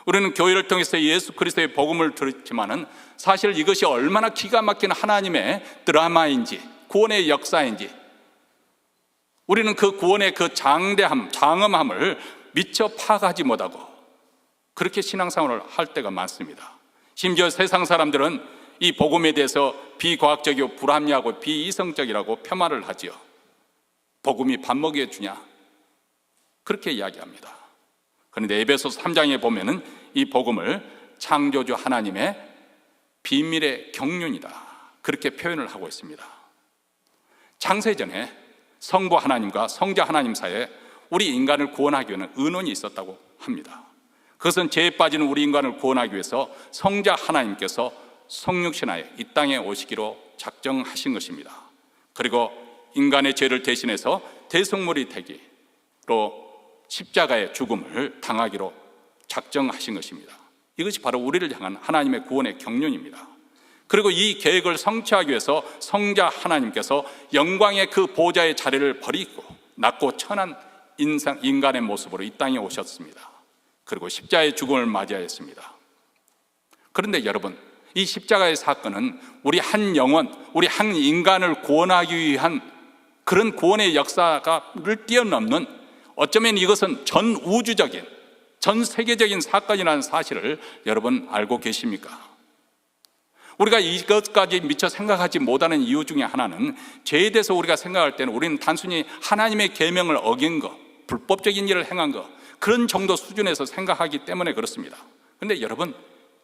우리는 교회를 통해서 예수 그리스도의 복음을 들었지만은 사실 이것이 얼마나 기가 막힌 하나님의 드라마인지, 구원의 역사인지, 우리는 그 구원의 그 장대함, 장엄함을 미처 파악하지 못하고 그렇게 신앙생활을 할 때가 많습니다. 심지어 세상 사람들은 이 복음에 대해서 비과학적이고 불합리하고 비이성적이라고 폄하를 하지요. 복음이 밥 먹여 주냐? 그렇게 이야기합니다. 그런데 에베소서 3장에 보면은 이 복음을 창조주 하나님의 비밀의 경륜이다, 그렇게 표현을 하고 있습니다. 창세전에 성부 하나님과 성자 하나님 사이에 우리 인간을 구원하기 위한 의논이 있었다고 합니다. 그것은 죄에 빠지는 우리 인간을 구원하기 위해서 성자 하나님께서 성육신하에 이 땅에 오시기로 작정하신 것입니다. 그리고 인간의 죄를 대신해서 대속물이 되기로 십자가의 죽음을 당하기로 작정하신 것입니다. 이것이 바로 우리를 향한 하나님의 구원의 경륜입니다. 그리고 이 계획을 성취하기 위해서 성자 하나님께서 영광의 그 보좌의 자리를 버리고 낮고 천한 인간의 모습으로 이 땅에 오셨습니다. 그리고 십자가의 죽음을 맞이하였습니다. 그런데 여러분, 이 십자가의 사건은 우리 한 영혼, 우리 한 인간을 구원하기 위한 그런 구원의 역사를 뛰어넘는, 어쩌면 이것은 전 우주적인, 전 세계적인 사건이라는 사실을 여러분 알고 계십니까? 우리가 이것까지 미처 생각하지 못하는 이유 중에 하나는, 죄에 대해서 우리가 생각할 때는 우리는 단순히 하나님의 계명을 어긴 것, 불법적인 일을 행한 것, 그런 정도 수준에서 생각하기 때문에 그렇습니다. 그런데 여러분,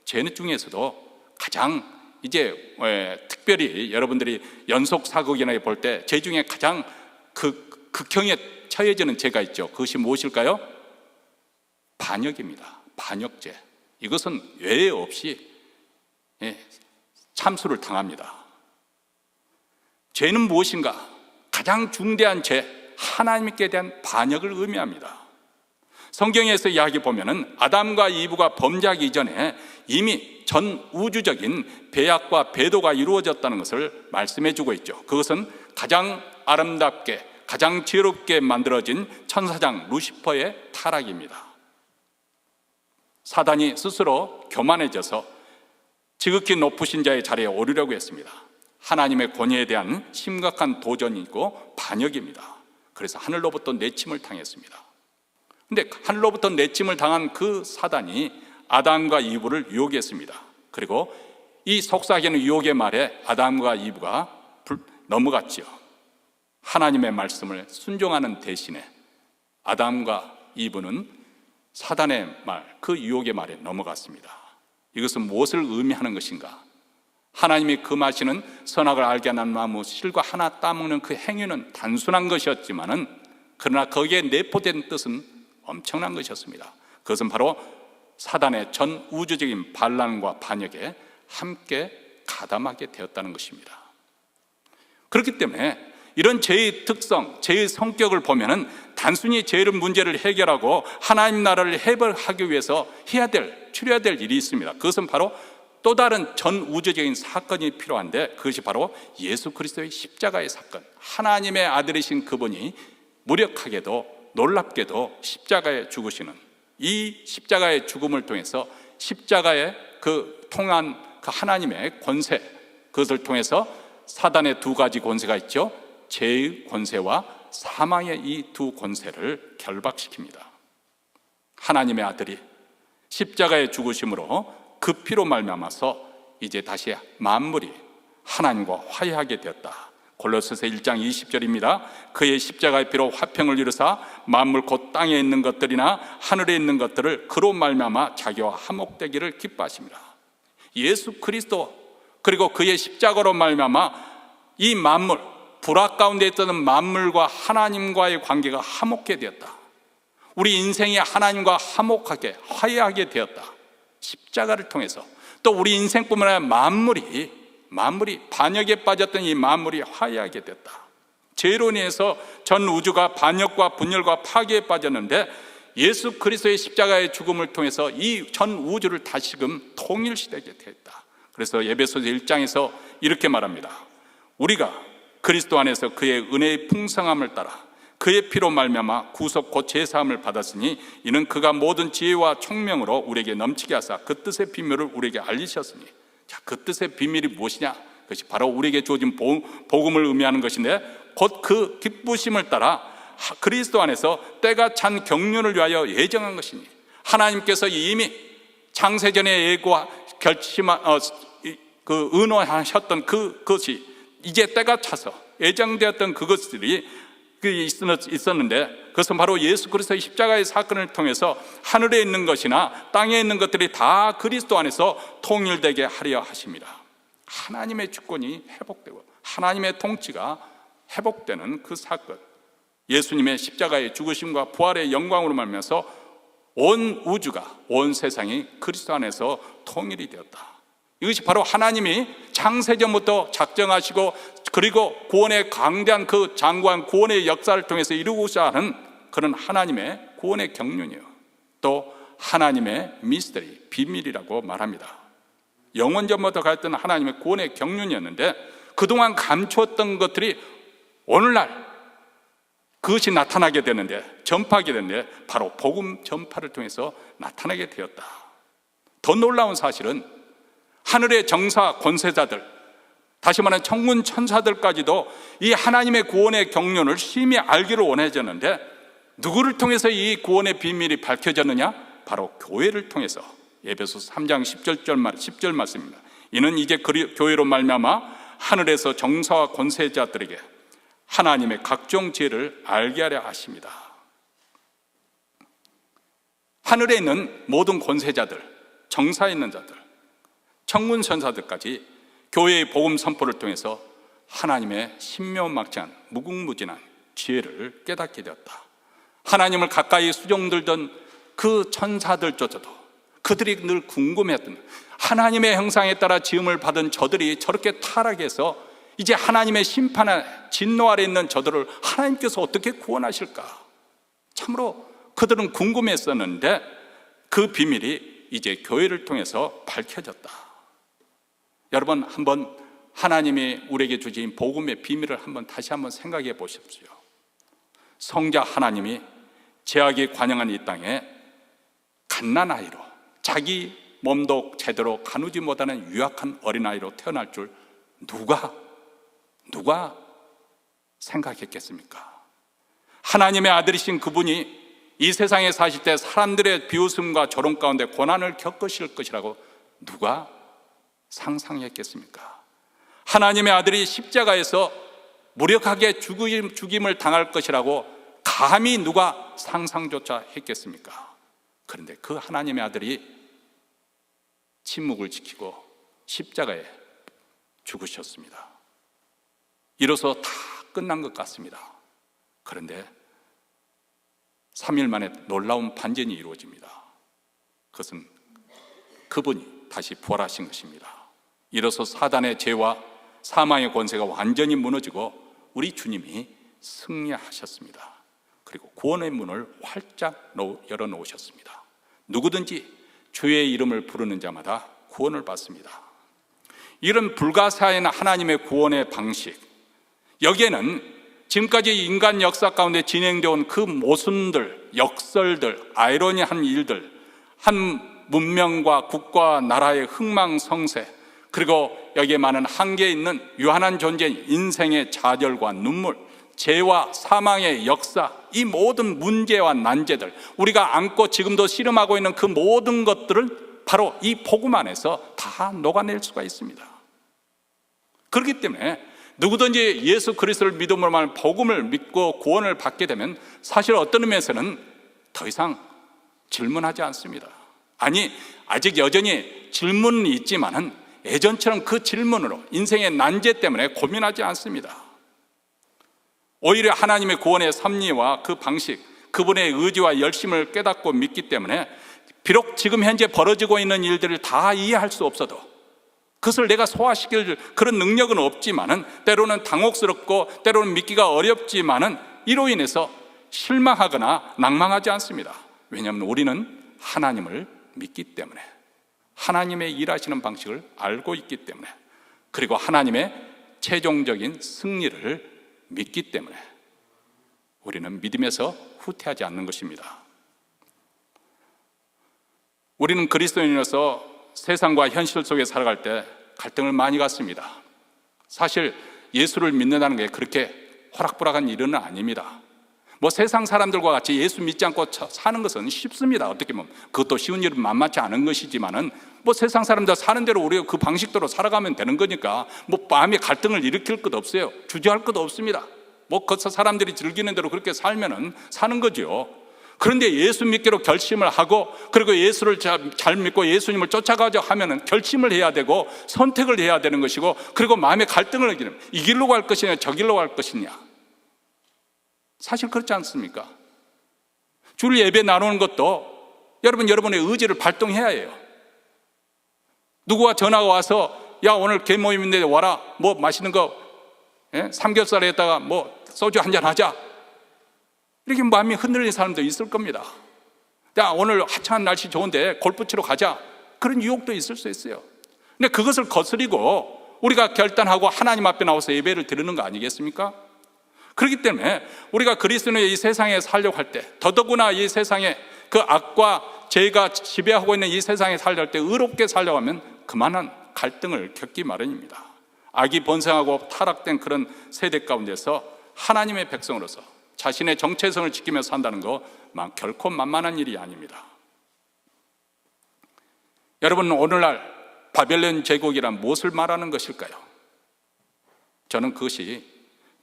죄 중에서도 가장 이제 특별히 여러분들이 연속사극이나 볼 때 죄 중에 가장 극형에 처해지는 죄가 있죠. 그것이 무엇일까요? 반역입니다. 반역죄. 이것은 외에 없이 참수를 당합니다. 죄는 무엇인가? 가장 중대한 죄, 하나님께 대한 반역을 의미합니다. 성경에서 이야기 보면은 아담과 이브가 범죄하기 이전에 이미 전 우주적인 배약과 배도가 이루어졌다는 것을 말씀해 주고 있죠. 그것은 가장 아름답게, 가장 지혜롭게 만들어진 천사장 루시퍼의 타락입니다. 사단이 스스로 교만해져서 지극히 높으신 자의 자리에 오르려고 했습니다. 하나님의 권위에 대한 심각한 도전이고 반역입니다. 그래서 하늘로부터 내침을 당했습니다. 그런데 하늘로부터 내침을 당한 그 사단이 아담과 이브를 유혹했습니다. 그리고 이 속삭이는 유혹의 말에 아담과 이브가 넘어갔지요. 하나님의 말씀을 순종하는 대신에 아담과 이브는 사단의 말, 그 유혹의 말에 넘어갔습니다. 이것은 무엇을 의미하는 것인가? 하나님이 금하시는 선악을 알게 하는 나무 실과 하나 따먹는 그 행위는 단순한 것이었지만은, 그러나 거기에 내포된 뜻은 엄청난 것이었습니다. 그것은 바로 사단의 전 우주적인 반란과 반역에 함께 가담하게 되었다는 것입니다. 그렇기 때문에 이런 죄의 특성, 죄의 성격을 보면은 단순히 죄의 문제를 해결하고 하나님 나라를 해결하기 위해서 치러야 될 일이 있습니다. 그것은 바로 또 다른 전 우주적인 사건이 필요한데, 그것이 바로 예수 그리스도의 십자가의 사건, 하나님의 아들이신 그분이 무력하게도 놀랍게도 십자가에 죽으시는 이 십자가의 죽음을 통해서 십자가에 통한 그 하나님의 권세, 그것을 통해서 사단의 두 가지 권세가 있죠. 죄의 권세와 사망의 이 두 권세를 결박시킵니다. 하나님의 아들이 십자가에 죽으심으로 그 피로 말미암아서 이제 다시 만물이 하나님과 화해하게 되었다. 골로새서 1장 20절입니다. 그의 십자가의 피로 화평을 이루사 만물 곧 땅에 있는 것들이나 하늘에 있는 것들을 그로 말미암아 자기와 화목되기를 기뻐하십니다. 예수 그리스도 그리고 그의 십자가로 말미암아 이 만물, 불악 가운데 있던 만물과 하나님과의 관계가 화목하게 되었다. 우리 인생이 하나님과 화목하게, 화해하게 되었다. 십자가를 통해서. 또 우리 인생뿐만 아니라 만물이 반역에 빠졌던 이 만물이 화해하게 됐다. 죄로 인해서 전 우주가 반역과 분열과 파괴에 빠졌는데, 예수 그리스도의 십자가의 죽음을 통해서 이 전 우주를 다시금 통일시되게 됐다. 그래서 에베소서 1장에서 이렇게 말합니다. 우리가 그리스도 안에서 그의 은혜의 풍성함을 따라 그의 피로 말미암아 구속 곧 제사함을 받았으니 이는 그가 모든 지혜와 총명으로 우리에게 넘치게 하사 그 뜻의 비밀을 우리에게 알리셨으니. 자, 그 뜻의 비밀이 무엇이냐? 그것이 바로 우리에게 주어진 복음을 의미하는 것인데, 곧 그 기쁘심을 따라 그리스도 안에서 때가 찬 경륜을 위하여 예정한 것이니, 하나님께서 이미 창세전에 예고 의논하셨던 그것이 이제 때가 차서 예정되었던 그것들이 있었는데, 그것은 바로 예수 그리스도의 십자가의 사건을 통해서 하늘에 있는 것이나 땅에 있는 것들이 다 그리스도 안에서 통일되게 하려 하십니다. 하나님의 주권이 회복되고 하나님의 통치가 회복되는 그 사건, 예수님의 십자가의 죽으심과 부활의 영광으로 말미암아서 온 우주가, 온 세상이 그리스도 안에서 통일이 되었다. 이것이 바로 하나님이 창세전부터 작정하시고 그리고 구원의 강대한 그 장구한 구원의 역사를 통해서 이루고자 하는 그런 하나님의 구원의 경륜이요, 또 하나님의 미스터리, 비밀이라고 말합니다. 영원전부터 가졌던 하나님의 구원의 경륜이었는데, 그동안 감추었던 것들이 오늘날 그것이 나타나게 되는데, 전파하게 되는데, 바로 복음 전파를 통해서 나타나게 되었다. 더 놀라운 사실은 하늘의 정사 권세자들, 다시 말하면 천군 천사들까지도 이 하나님의 구원의 경륜을 심히 알기를 원해졌는데, 누구를 통해서 이 구원의 비밀이 밝혀졌느냐? 바로 교회를 통해서. 에베소서 3장 10절 말씀입니다. 이는 이제 교회로 말미암아 하늘에서 정사와 권세자들에게 하나님의 각종 지혜를 알게 하려 하십니다. 하늘에 있는 모든 권세자들, 정사에 있는 자들, 천군 천사들까지 교회의 복음 선포를 통해서 하나님의 신묘막대한 무궁무진한 지혜를 깨닫게 되었다. 하나님을 가까이 수종들던 그 천사들조차도 그들이 늘 궁금해했던, 하나님의 형상에 따라 지음을 받은 저들이 저렇게 타락해서 이제 하나님의 심판의 진노 아래 있는 저들을 하나님께서 어떻게 구원하실까? 참으로 그들은 궁금했었는데, 그 비밀이 이제 교회를 통해서 밝혀졌다. 여러분, 한번 하나님이 우리에게 주신 복음의 비밀을 다시 한번 생각해 보십시오. 성자 하나님이 죄악이 관영한 이 땅에 갓난아이로, 자기 몸도 제대로 가누지 못하는 유약한 어린아이로 태어날 줄 누가 생각했겠습니까? 하나님의 아들이신 그분이 이 세상에 사실 때 사람들의 비웃음과 조롱 가운데 고난을 겪으실 것이라고 누가 상상했겠습니까? 하나님의 아들이 십자가에서 무력하게 죽임을 당할 것이라고 감히 누가 상상조차 했겠습니까? 그런데 그 하나님의 아들이 침묵을 지키고 십자가에 죽으셨습니다. 이로써 다 끝난 것 같습니다. 그런데 3일 만에 놀라운 반전이 이루어집니다. 그것은 그분이 다시 부활하신 것입니다. 이로써 사단의 죄와 사망의 권세가 완전히 무너지고 우리 주님이 승리하셨습니다. 그리고 구원의 문을 활짝 열어놓으셨습니다. 누구든지 주의 이름을 부르는 자마다 구원을 받습니다. 이런 불가사의한 하나님의 구원의 방식, 여기에는 지금까지 인간 역사 가운데 진행되어 온 그 모순들, 역설들, 아이러니한 일들, 한 문명과 국가, 나라의 흥망성쇠, 그리고 여기에 많은 한계에 있는 유한한 존재인 인생의 좌절과 눈물, 죄와 사망의 역사, 이 모든 문제와 난제들, 우리가 안고 지금도 씨름하고 있는 그 모든 것들을 바로 이 복음 안에서 다 녹아낼 수가 있습니다. 그렇기 때문에 누구든지 예수 그리스도를 믿음으로 말하는 복음을 믿고 구원을 받게 되면 사실 어떤 의미에서는 더 이상 질문하지 않습니다. 아니, 아직 여전히 질문은 있지만은 예전처럼 그 질문으로 인생의 난제 때문에 고민하지 않습니다. 오히려 하나님의 구원의 섭리와 그 방식, 그분의 의지와 열심을 깨닫고 믿기 때문에 비록 지금 현재 벌어지고 있는 일들을 다 이해할 수 없어도, 그것을 내가 소화시킬 그런 능력은 없지만은, 때로는 당혹스럽고 때로는 믿기가 어렵지만은 이로 인해서 실망하거나 낭망하지 않습니다. 왜냐하면 우리는 하나님을 믿기 때문에, 하나님의 일하시는 방식을 알고 있기 때문에, 그리고 하나님의 최종적인 승리를 믿기 때문에 우리는 믿음에서 후퇴하지 않는 것입니다. 우리는 그리스도인으로서 세상과 현실 속에 살아갈 때 갈등을 많이 갖습니다. 사실 예수를 믿는다는 게 그렇게 호락호락한 일은 아닙니다. 세상 사람들과 같이 예수 믿지 않고 사는 것은 쉽습니다. 어떻게 보면 그것도 쉬운 일은 만만치 않은 것이지만은 세상 사람들 사는 대로 우리가 그 방식대로 살아가면 되는 거니까 마음의 갈등을 일으킬 것 없어요. 주저할 것 없습니다. 뭐 거기서 사람들이 즐기는 대로 그렇게 살면은 사는 거죠. 그런데 예수 믿기로 결심을 하고, 그리고 예수를 잘 믿고 예수님을 쫓아가자 하면은 결심을 해야 되고 선택을 해야 되는 것이고, 그리고 마음의 갈등을 이기는, 이 길로 갈 것이냐 저 길로 갈 것이냐. 사실 그렇지 않습니까? 주일 예배 나누는 것도 여러분의 의지를 발동해야 해요. 누구와 전화가 와서 야 오늘 개모임인데 와라, 뭐 맛있는 거 삼겹살에다가 뭐 소주 한잔 하자, 이렇게 마음이 흔들리는 사람도 있을 겁니다. 야 오늘 화창한 날씨 좋은데 골프 치러 가자, 그런 유혹도 있을 수 있어요. 근데 그것을 거스리고 우리가 결단하고 하나님 앞에 나와서 예배를 드리는 거 아니겠습니까? 그렇기 때문에 우리가 그리스도의 이 세상에 살려고 할 때, 더더구나 이 세상에 그 악과 죄가 지배하고 있는 이 세상에 살려고 할 때 의롭게 살려고 하면 그만한 갈등을 겪기 마련입니다. 악이 번성하고 타락된 그런 세대 가운데서 하나님의 백성으로서 자신의 정체성을 지키며 산다는 거 결코 만만한 일이 아닙니다. 여러분, 오늘날 바벨론 제국이란 무엇을 말하는 것일까요? 저는 그것이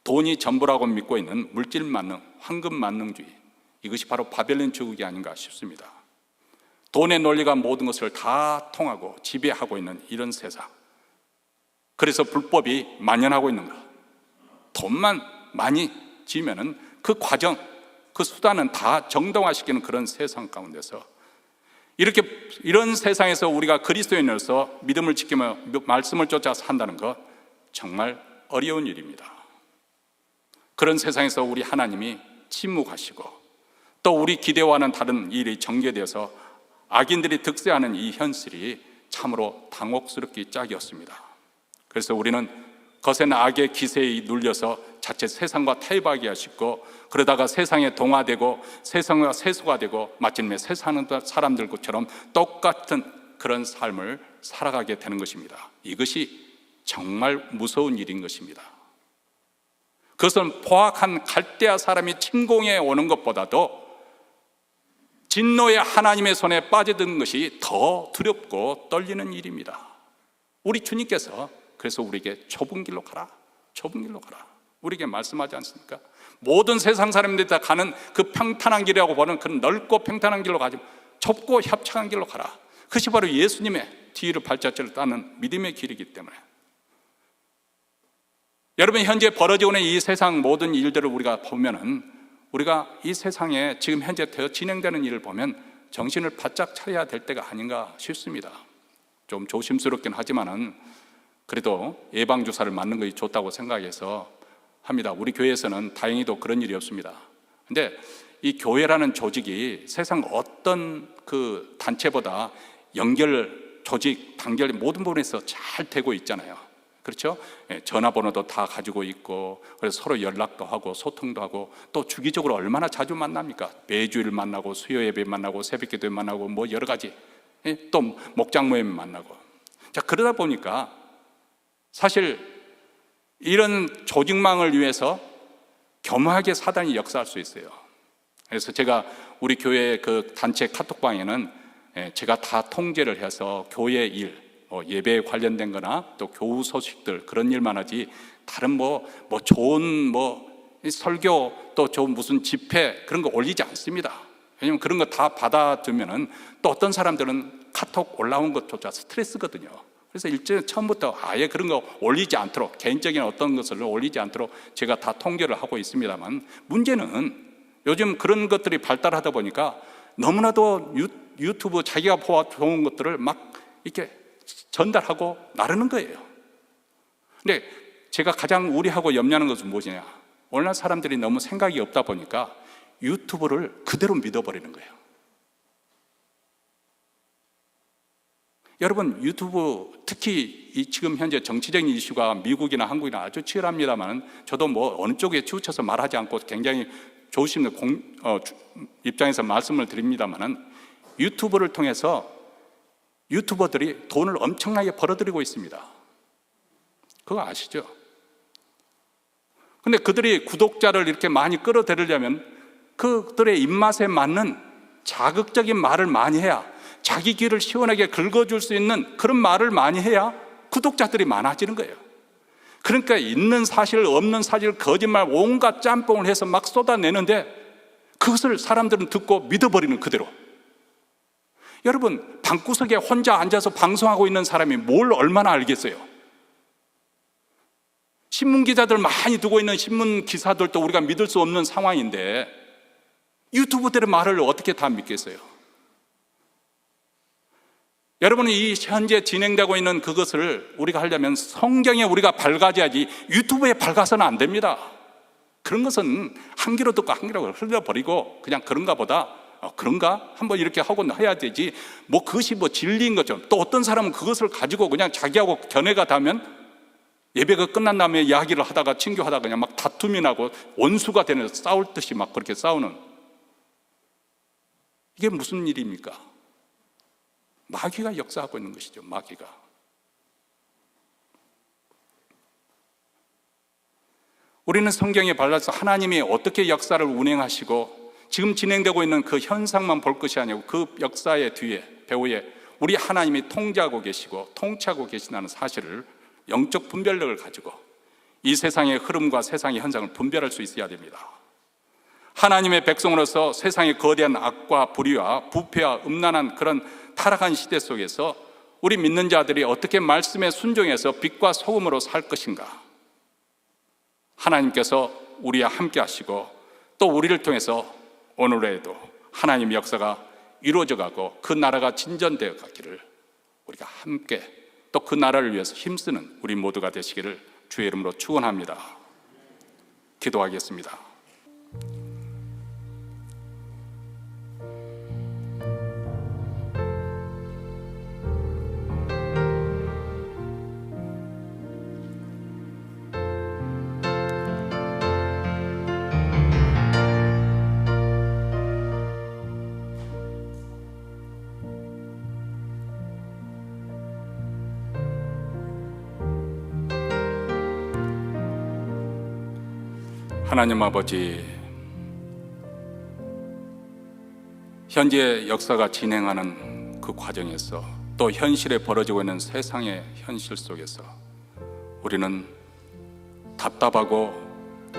돈이 전부라고 믿고 있는 물질 만능, 황금 만능주의, 이것이 바로 바벨론 제국이 아닌가 싶습니다. 돈의 논리가 모든 것을 다 통하고 지배하고 있는 이런 세상, 그래서 불법이 만연하고 있는 것, 돈만 많이 지으면은 그 과정, 그 수단은 다 정당화시키는 그런 세상 가운데서 이런 세상에서 우리가 그리스도인으로서 믿음을 지키며 말씀을 쫓아 산다는 것 정말 어려운 일입니다. 그런 세상에서 우리 하나님이 침묵하시고 또 우리 기대와는 다른 일이 전개되어서 악인들이 득세하는 이 현실이 참으로 당혹스럽기 짝이었습니다. 그래서 우리는 거센 악의 기세에 눌려서 자체 세상과 타협하기가 쉽고, 그러다가 세상에 동화되고 세상과 세속화 되고 마침내 세상 사람들처럼 똑같은 그런 삶을 살아가게 되는 것입니다. 이것이 정말 무서운 일인 것입니다. 그것은 포악한 갈대아 사람이 침공해 오는 것보다도 진노의 하나님의 손에 빠져드는 것이 더 두렵고 떨리는 일입니다. 우리 주님께서 그래서 우리에게 좁은 길로 가라, 좁은 길로 가라, 우리에게 말씀하지 않습니까? 모든 세상 사람들이 다 가는 그 평탄한 길이라고 보는 그 넓고 평탄한 길로 가지, 좁고 협착한 길로 가라. 그것이 바로 예수님의 뒤로 발자취를 따는 믿음의 길이기 때문에, 여러분, 현재 벌어지고 있는 이 세상 모든 일들을 우리가 보면은, 우리가 이 세상에 지금 현재 진행되는 일을 보면 정신을 바짝 차려야 될 때가 아닌가 싶습니다. 좀 조심스럽긴 하지만은 그래도 예방주사를 맞는 것이 좋다고 생각해서 합니다. 우리 교회에서는 다행히도 그런 일이 없습니다. 근데 이 교회라는 조직이 세상 어떤 그 단체보다 연결, 조직, 단결 모든 부분에서 잘 되고 있잖아요. 그렇죠? 전화번호도 다 가지고 있고, 그래서 서로 연락도 하고 소통도 하고, 또 주기적으로 얼마나 자주 만납니까? 매주일 만나고, 수요 예배 만나고, 새벽 기도회 만나고, 뭐 여러 가지, 또 목장 모임 만나고. 자, 그러다 보니까 사실 이런 조직망을 위해서 겸허하게 사단이 역사할 수 있어요. 그래서 제가 우리 교회 그 단체 카톡방에는 제가 다 통제를 해서 교회 일, 예배에 관련된 거나 또 교우 소식들, 그런 일만 하지 다른 뭐 좋은 설교, 또 좋은 무슨 집회 그런 거 올리지 않습니다. 왜냐면 그런 거 다 받아두면은 또 어떤 사람들은 카톡 올라온 것조차 스트레스거든요. 그래서 일찍 처음부터 아예 그런 거 올리지 않도록, 개인적인 어떤 것을 올리지 않도록 제가 다 통제를 하고 있습니다만, 문제는 요즘 그런 것들이 발달하다 보니까 너무나도 유튜브 자기가 보아온 것들을 막 이렇게 전달하고 나르는 거예요. 근데 제가 가장 우려하고 염려하는 것은 무엇이냐, 오늘날 사람들이 너무 생각이 없다 보니까 유튜브를 그대로 믿어버리는 거예요. 여러분, 유튜브 특히 지금 현재 정치적인 이슈가 미국이나 한국이나 아주 치열합니다만, 저도 뭐 어느 쪽에 치우쳐서 말하지 않고 굉장히 조심의 입장에서 말씀을 드립니다만, 유튜브를 통해서 유튜버들이 돈을 엄청나게 벌어들이고 있습니다. 그거 아시죠? 근데 그들이 구독자를 이렇게 많이 끌어들이려면 그들의 입맛에 맞는 자극적인 말을 많이 해야, 자기 귀를 시원하게 긁어줄 수 있는 그런 말을 많이 해야 구독자들이 많아지는 거예요. 그러니까 있는 사실 없는 사실 거짓말 온갖 짬뽕을 해서 막 쏟아내는데 그것을 사람들은 듣고 믿어버리는 그대로. 여러분, 방구석에 혼자 앉아서 방송하고 있는 사람이 뭘 얼마나 알겠어요? 신문기자들 많이 두고 있는 신문 기사들도 우리가 믿을 수 없는 상황인데 유튜브들의 말을 어떻게 다 믿겠어요? 여러분은 이 현재 진행되고 있는 그것을 우리가 하려면 성경에 우리가 밝아져야지 유튜브에 밝아서는 안 됩니다. 그런 것은 한 귀로 듣고 한 귀로 흘려버리고 그냥 그런가 보다, 그런가? 한번 이렇게 하고 해야 되지, 뭐 그것이 뭐 진리인 것처럼. 또 어떤 사람은 그것을 가지고 그냥 자기하고 견해가 닿으면 예배가 끝난 다음에 이야기를 하다가 친교하다가 그냥 막 다툼이 나고 원수가 되는, 싸울 듯이 막 그렇게 싸우는, 이게 무슨 일입니까? 마귀가 역사하고 있는 것이죠. 마귀가. 우리는 성경에 발라서 하나님이 어떻게 역사를 운행하시고 지금 진행되고 있는 그 현상만 볼 것이 아니고 그 역사의 뒤에, 배후에 우리 하나님이 통제하고 계시고 통치하고 계시다는 사실을, 영적 분별력을 가지고 이 세상의 흐름과 세상의 현상을 분별할 수 있어야 됩니다. 하나님의 백성으로서 세상의 거대한 악과 불의와 부패와 음란한 그런 타락한 시대 속에서 우리 믿는 자들이 어떻게 말씀에 순종해서 빛과 소금으로 살 것인가. 하나님께서 우리와 함께 하시고 또 우리를 통해서 오늘에도 하나님의 역사가 이루어져 가고 그 나라가 진전되어 가기를 우리가 함께 또 그 나라를 위해서 힘쓰는 우리 모두가 되시기를 주의 이름으로 축원합니다. 기도하겠습니다. 하나님 아버지, 현재 역사가 진행하는 그 과정에서 또 현실에 벌어지고 있는 세상의 현실 속에서 우리는 답답하고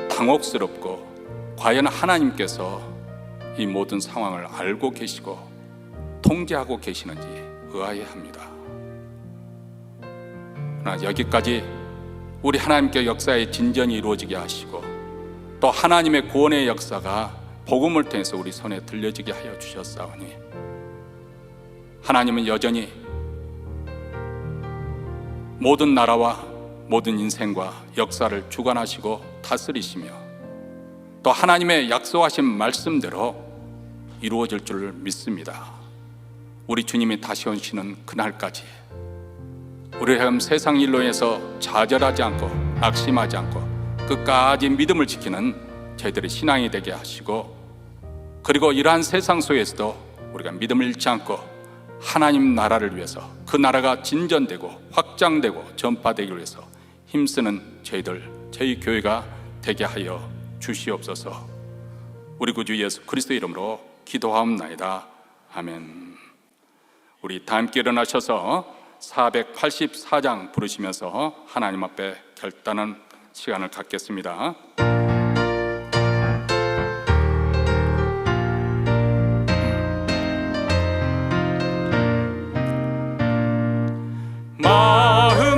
당혹스럽고 과연 하나님께서 이 모든 상황을 알고 계시고 통제하고 계시는지 의아해합니다. 그러나 여기까지 우리 하나님께 역사의 진전이 이루어지게 하시고 또 하나님의 구원의 역사가 복음을 통해서 우리 손에 들려지게 하여 주셨사오니 하나님은 여전히 모든 나라와 모든 인생과 역사를 주관하시고 다스리시며 또 하나님의 약속하신 말씀대로 이루어질 줄 믿습니다. 우리 주님이 다시 오시는 그날까지 우리 세상 일로 인해서 좌절하지 않고 낙심하지 않고 끝까지 믿음을 지키는 저희들의 신앙이 되게 하시고, 그리고 이러한 세상 속에서도 우리가 믿음을 잃지 않고 하나님 나라를 위해서 그 나라가 진전되고 확장되고 전파되기 위해서 힘쓰는 저희 교회가 되게 하여 주시옵소서. 우리 구주 예수 그리스도 이름으로 기도하옵나이다. 아멘. 우리 다 함께 일어나셔서 484장 부르시면서 하나님 앞에 결단하는 시간을 갖겠습니다.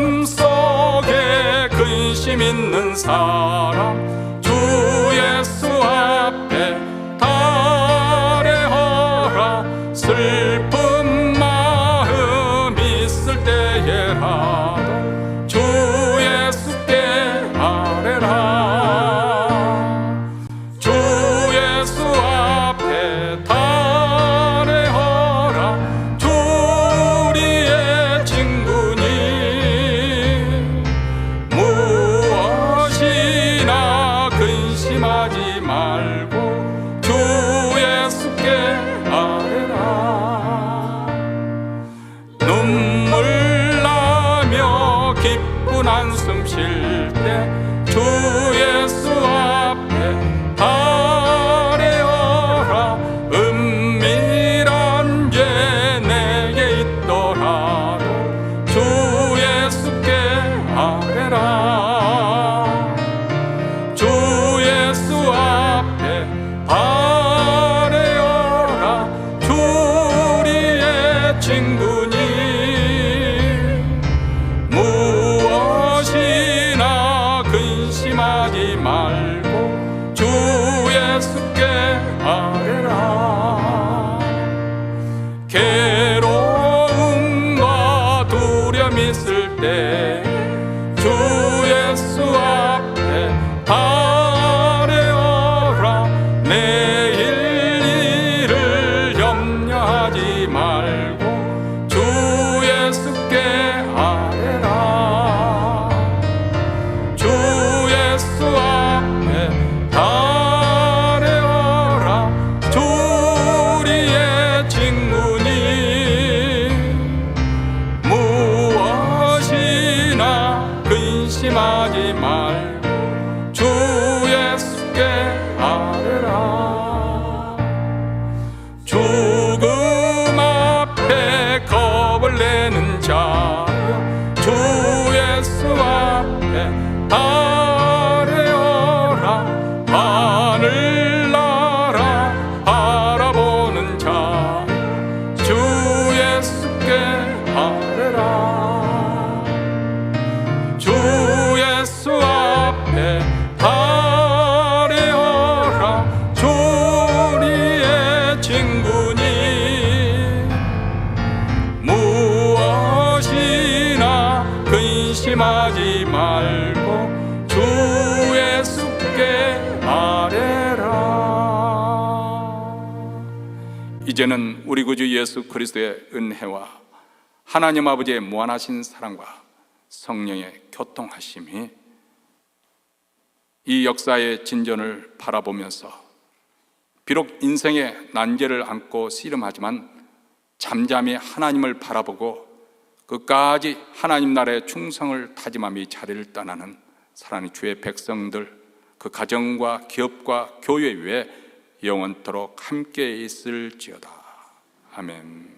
마음속에 근심 있는 사람 주 예수 앞에 달래어라. 슬픈 마음 있을 때에라도 주 예수께 아뢰라. 주 예수 앞에 달래어라. 주 우리의 친구니 무엇이나 근심하지 말고 주 예수께 아뢰라. 친구니 무엇이나 근심하지 말고 주 예수께 아뢰라. 괴로움과 두려움 있을 때 주 예수 앞에 아뢰어라. 내일 일을 염려하지 말고 주 예수께 아뢰라. 주 예수 앞에 아뢰어라. 주 우리의 친구니 무엇이나 근심하지 말고 주 예수께 아뢰라. 죽음 앞에 겁을 내는 자여 주 예수 앞에 아뢰어라. 하늘나라 바라보는 자여 주 예수께 아뢰라. 주 예수 앞에 아뢰어라. 주 우리의 친구니 무엇이나 근심하지 말고 주 예수께 아뢰라. 이제는 우리 구주 예수 그리스도의 은혜와 하나님 아버지의 무한하신 사랑과 성령의 교통하심이 이 역사의 진전을 바라보면서 비록 인생의 난제를 안고 씨름하지만 잠잠히 하나님을 바라보고 끝까지 하나님 나라의 충성을 다짐하며 이 자리를 떠나는 사랑하는 주의 백성들, 그 가정과 기업과 교회 위에 영원토록 함께 있을지어다. 아멘.